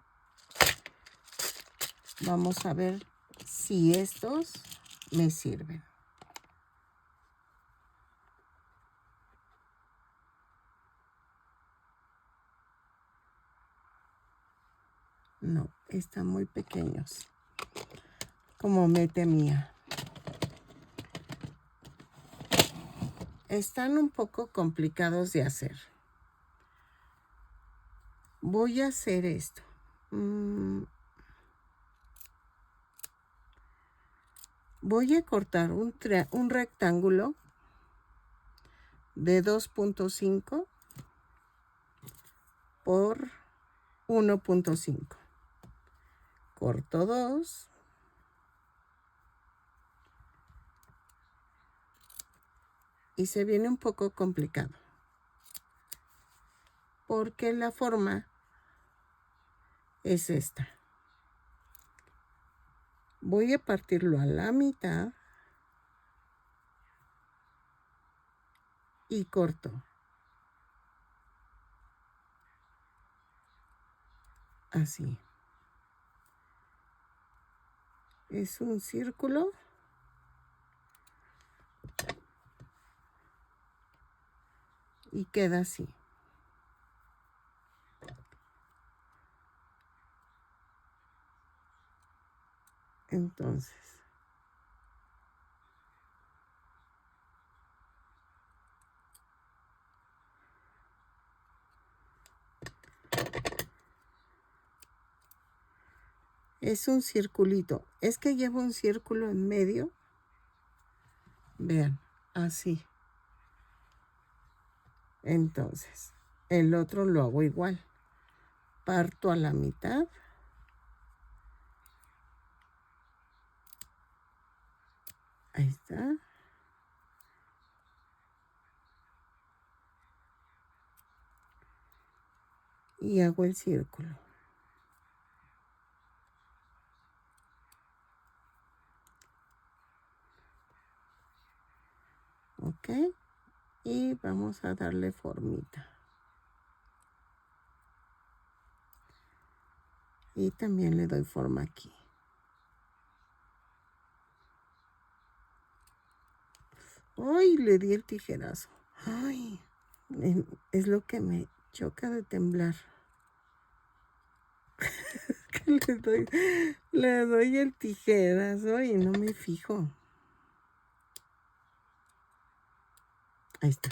vamos a ver si estos me sirven. No, están muy pequeños, como me temía. Están un poco complicados de hacer. Voy a hacer esto. Voy a cortar un rectángulo de 2.5 por 1.5. Corto 2. y se viene un poco complicado. Porque la forma es esta. Voy a partirlo a la mitad y corto. Así. Es un círculo. Y queda así. Entonces, es un circulito. Es que llevo un círculo en medio. Vean, así. Entonces, el otro lo hago igual. Parto a la mitad. Ahí está. Y hago el círculo. Ok. Y vamos a darle formita. Y también le doy forma aquí. ¡Ay! Le di el tijerazo. ¡Ay! Es lo que me choca de temblar. Que le doy el tijerazo y no me fijo. Ahí está.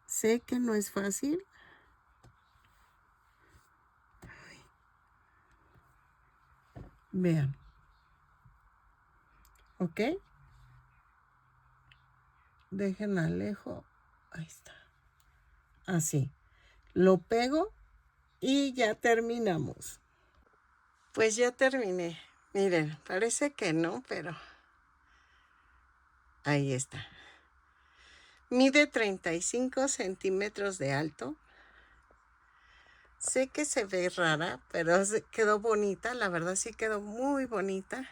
Sé que no es fácil. Ay. Vean. ¿Ok? Dejen alejo. Ahí está. Así. Lo pego y ya terminamos. Pues ya terminé. Miren, parece que no, pero ahí está. Mide 35 centímetros de alto. Sé que se ve rara, pero quedó bonita. La verdad sí quedó muy bonita.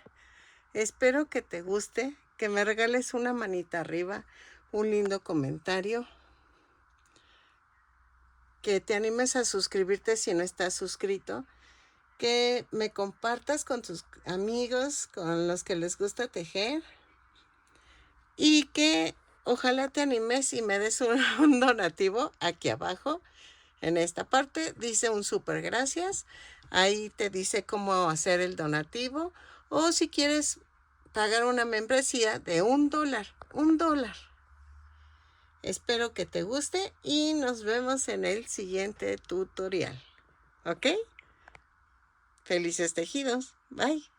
Espero que te guste, que me regales una manita arriba, un lindo comentario. Que te animes a suscribirte si no estás suscrito. Que me compartas con tus amigos, con los que les gusta tejer. Y que ojalá te animes y me des un donativo aquí abajo. En esta parte dice un súper gracias. Ahí te dice cómo hacer el donativo. O si quieres pagar una membresía de $1. $1. Espero que te guste y nos vemos en el siguiente tutorial. ¿Ok? Felices tejidos. Bye.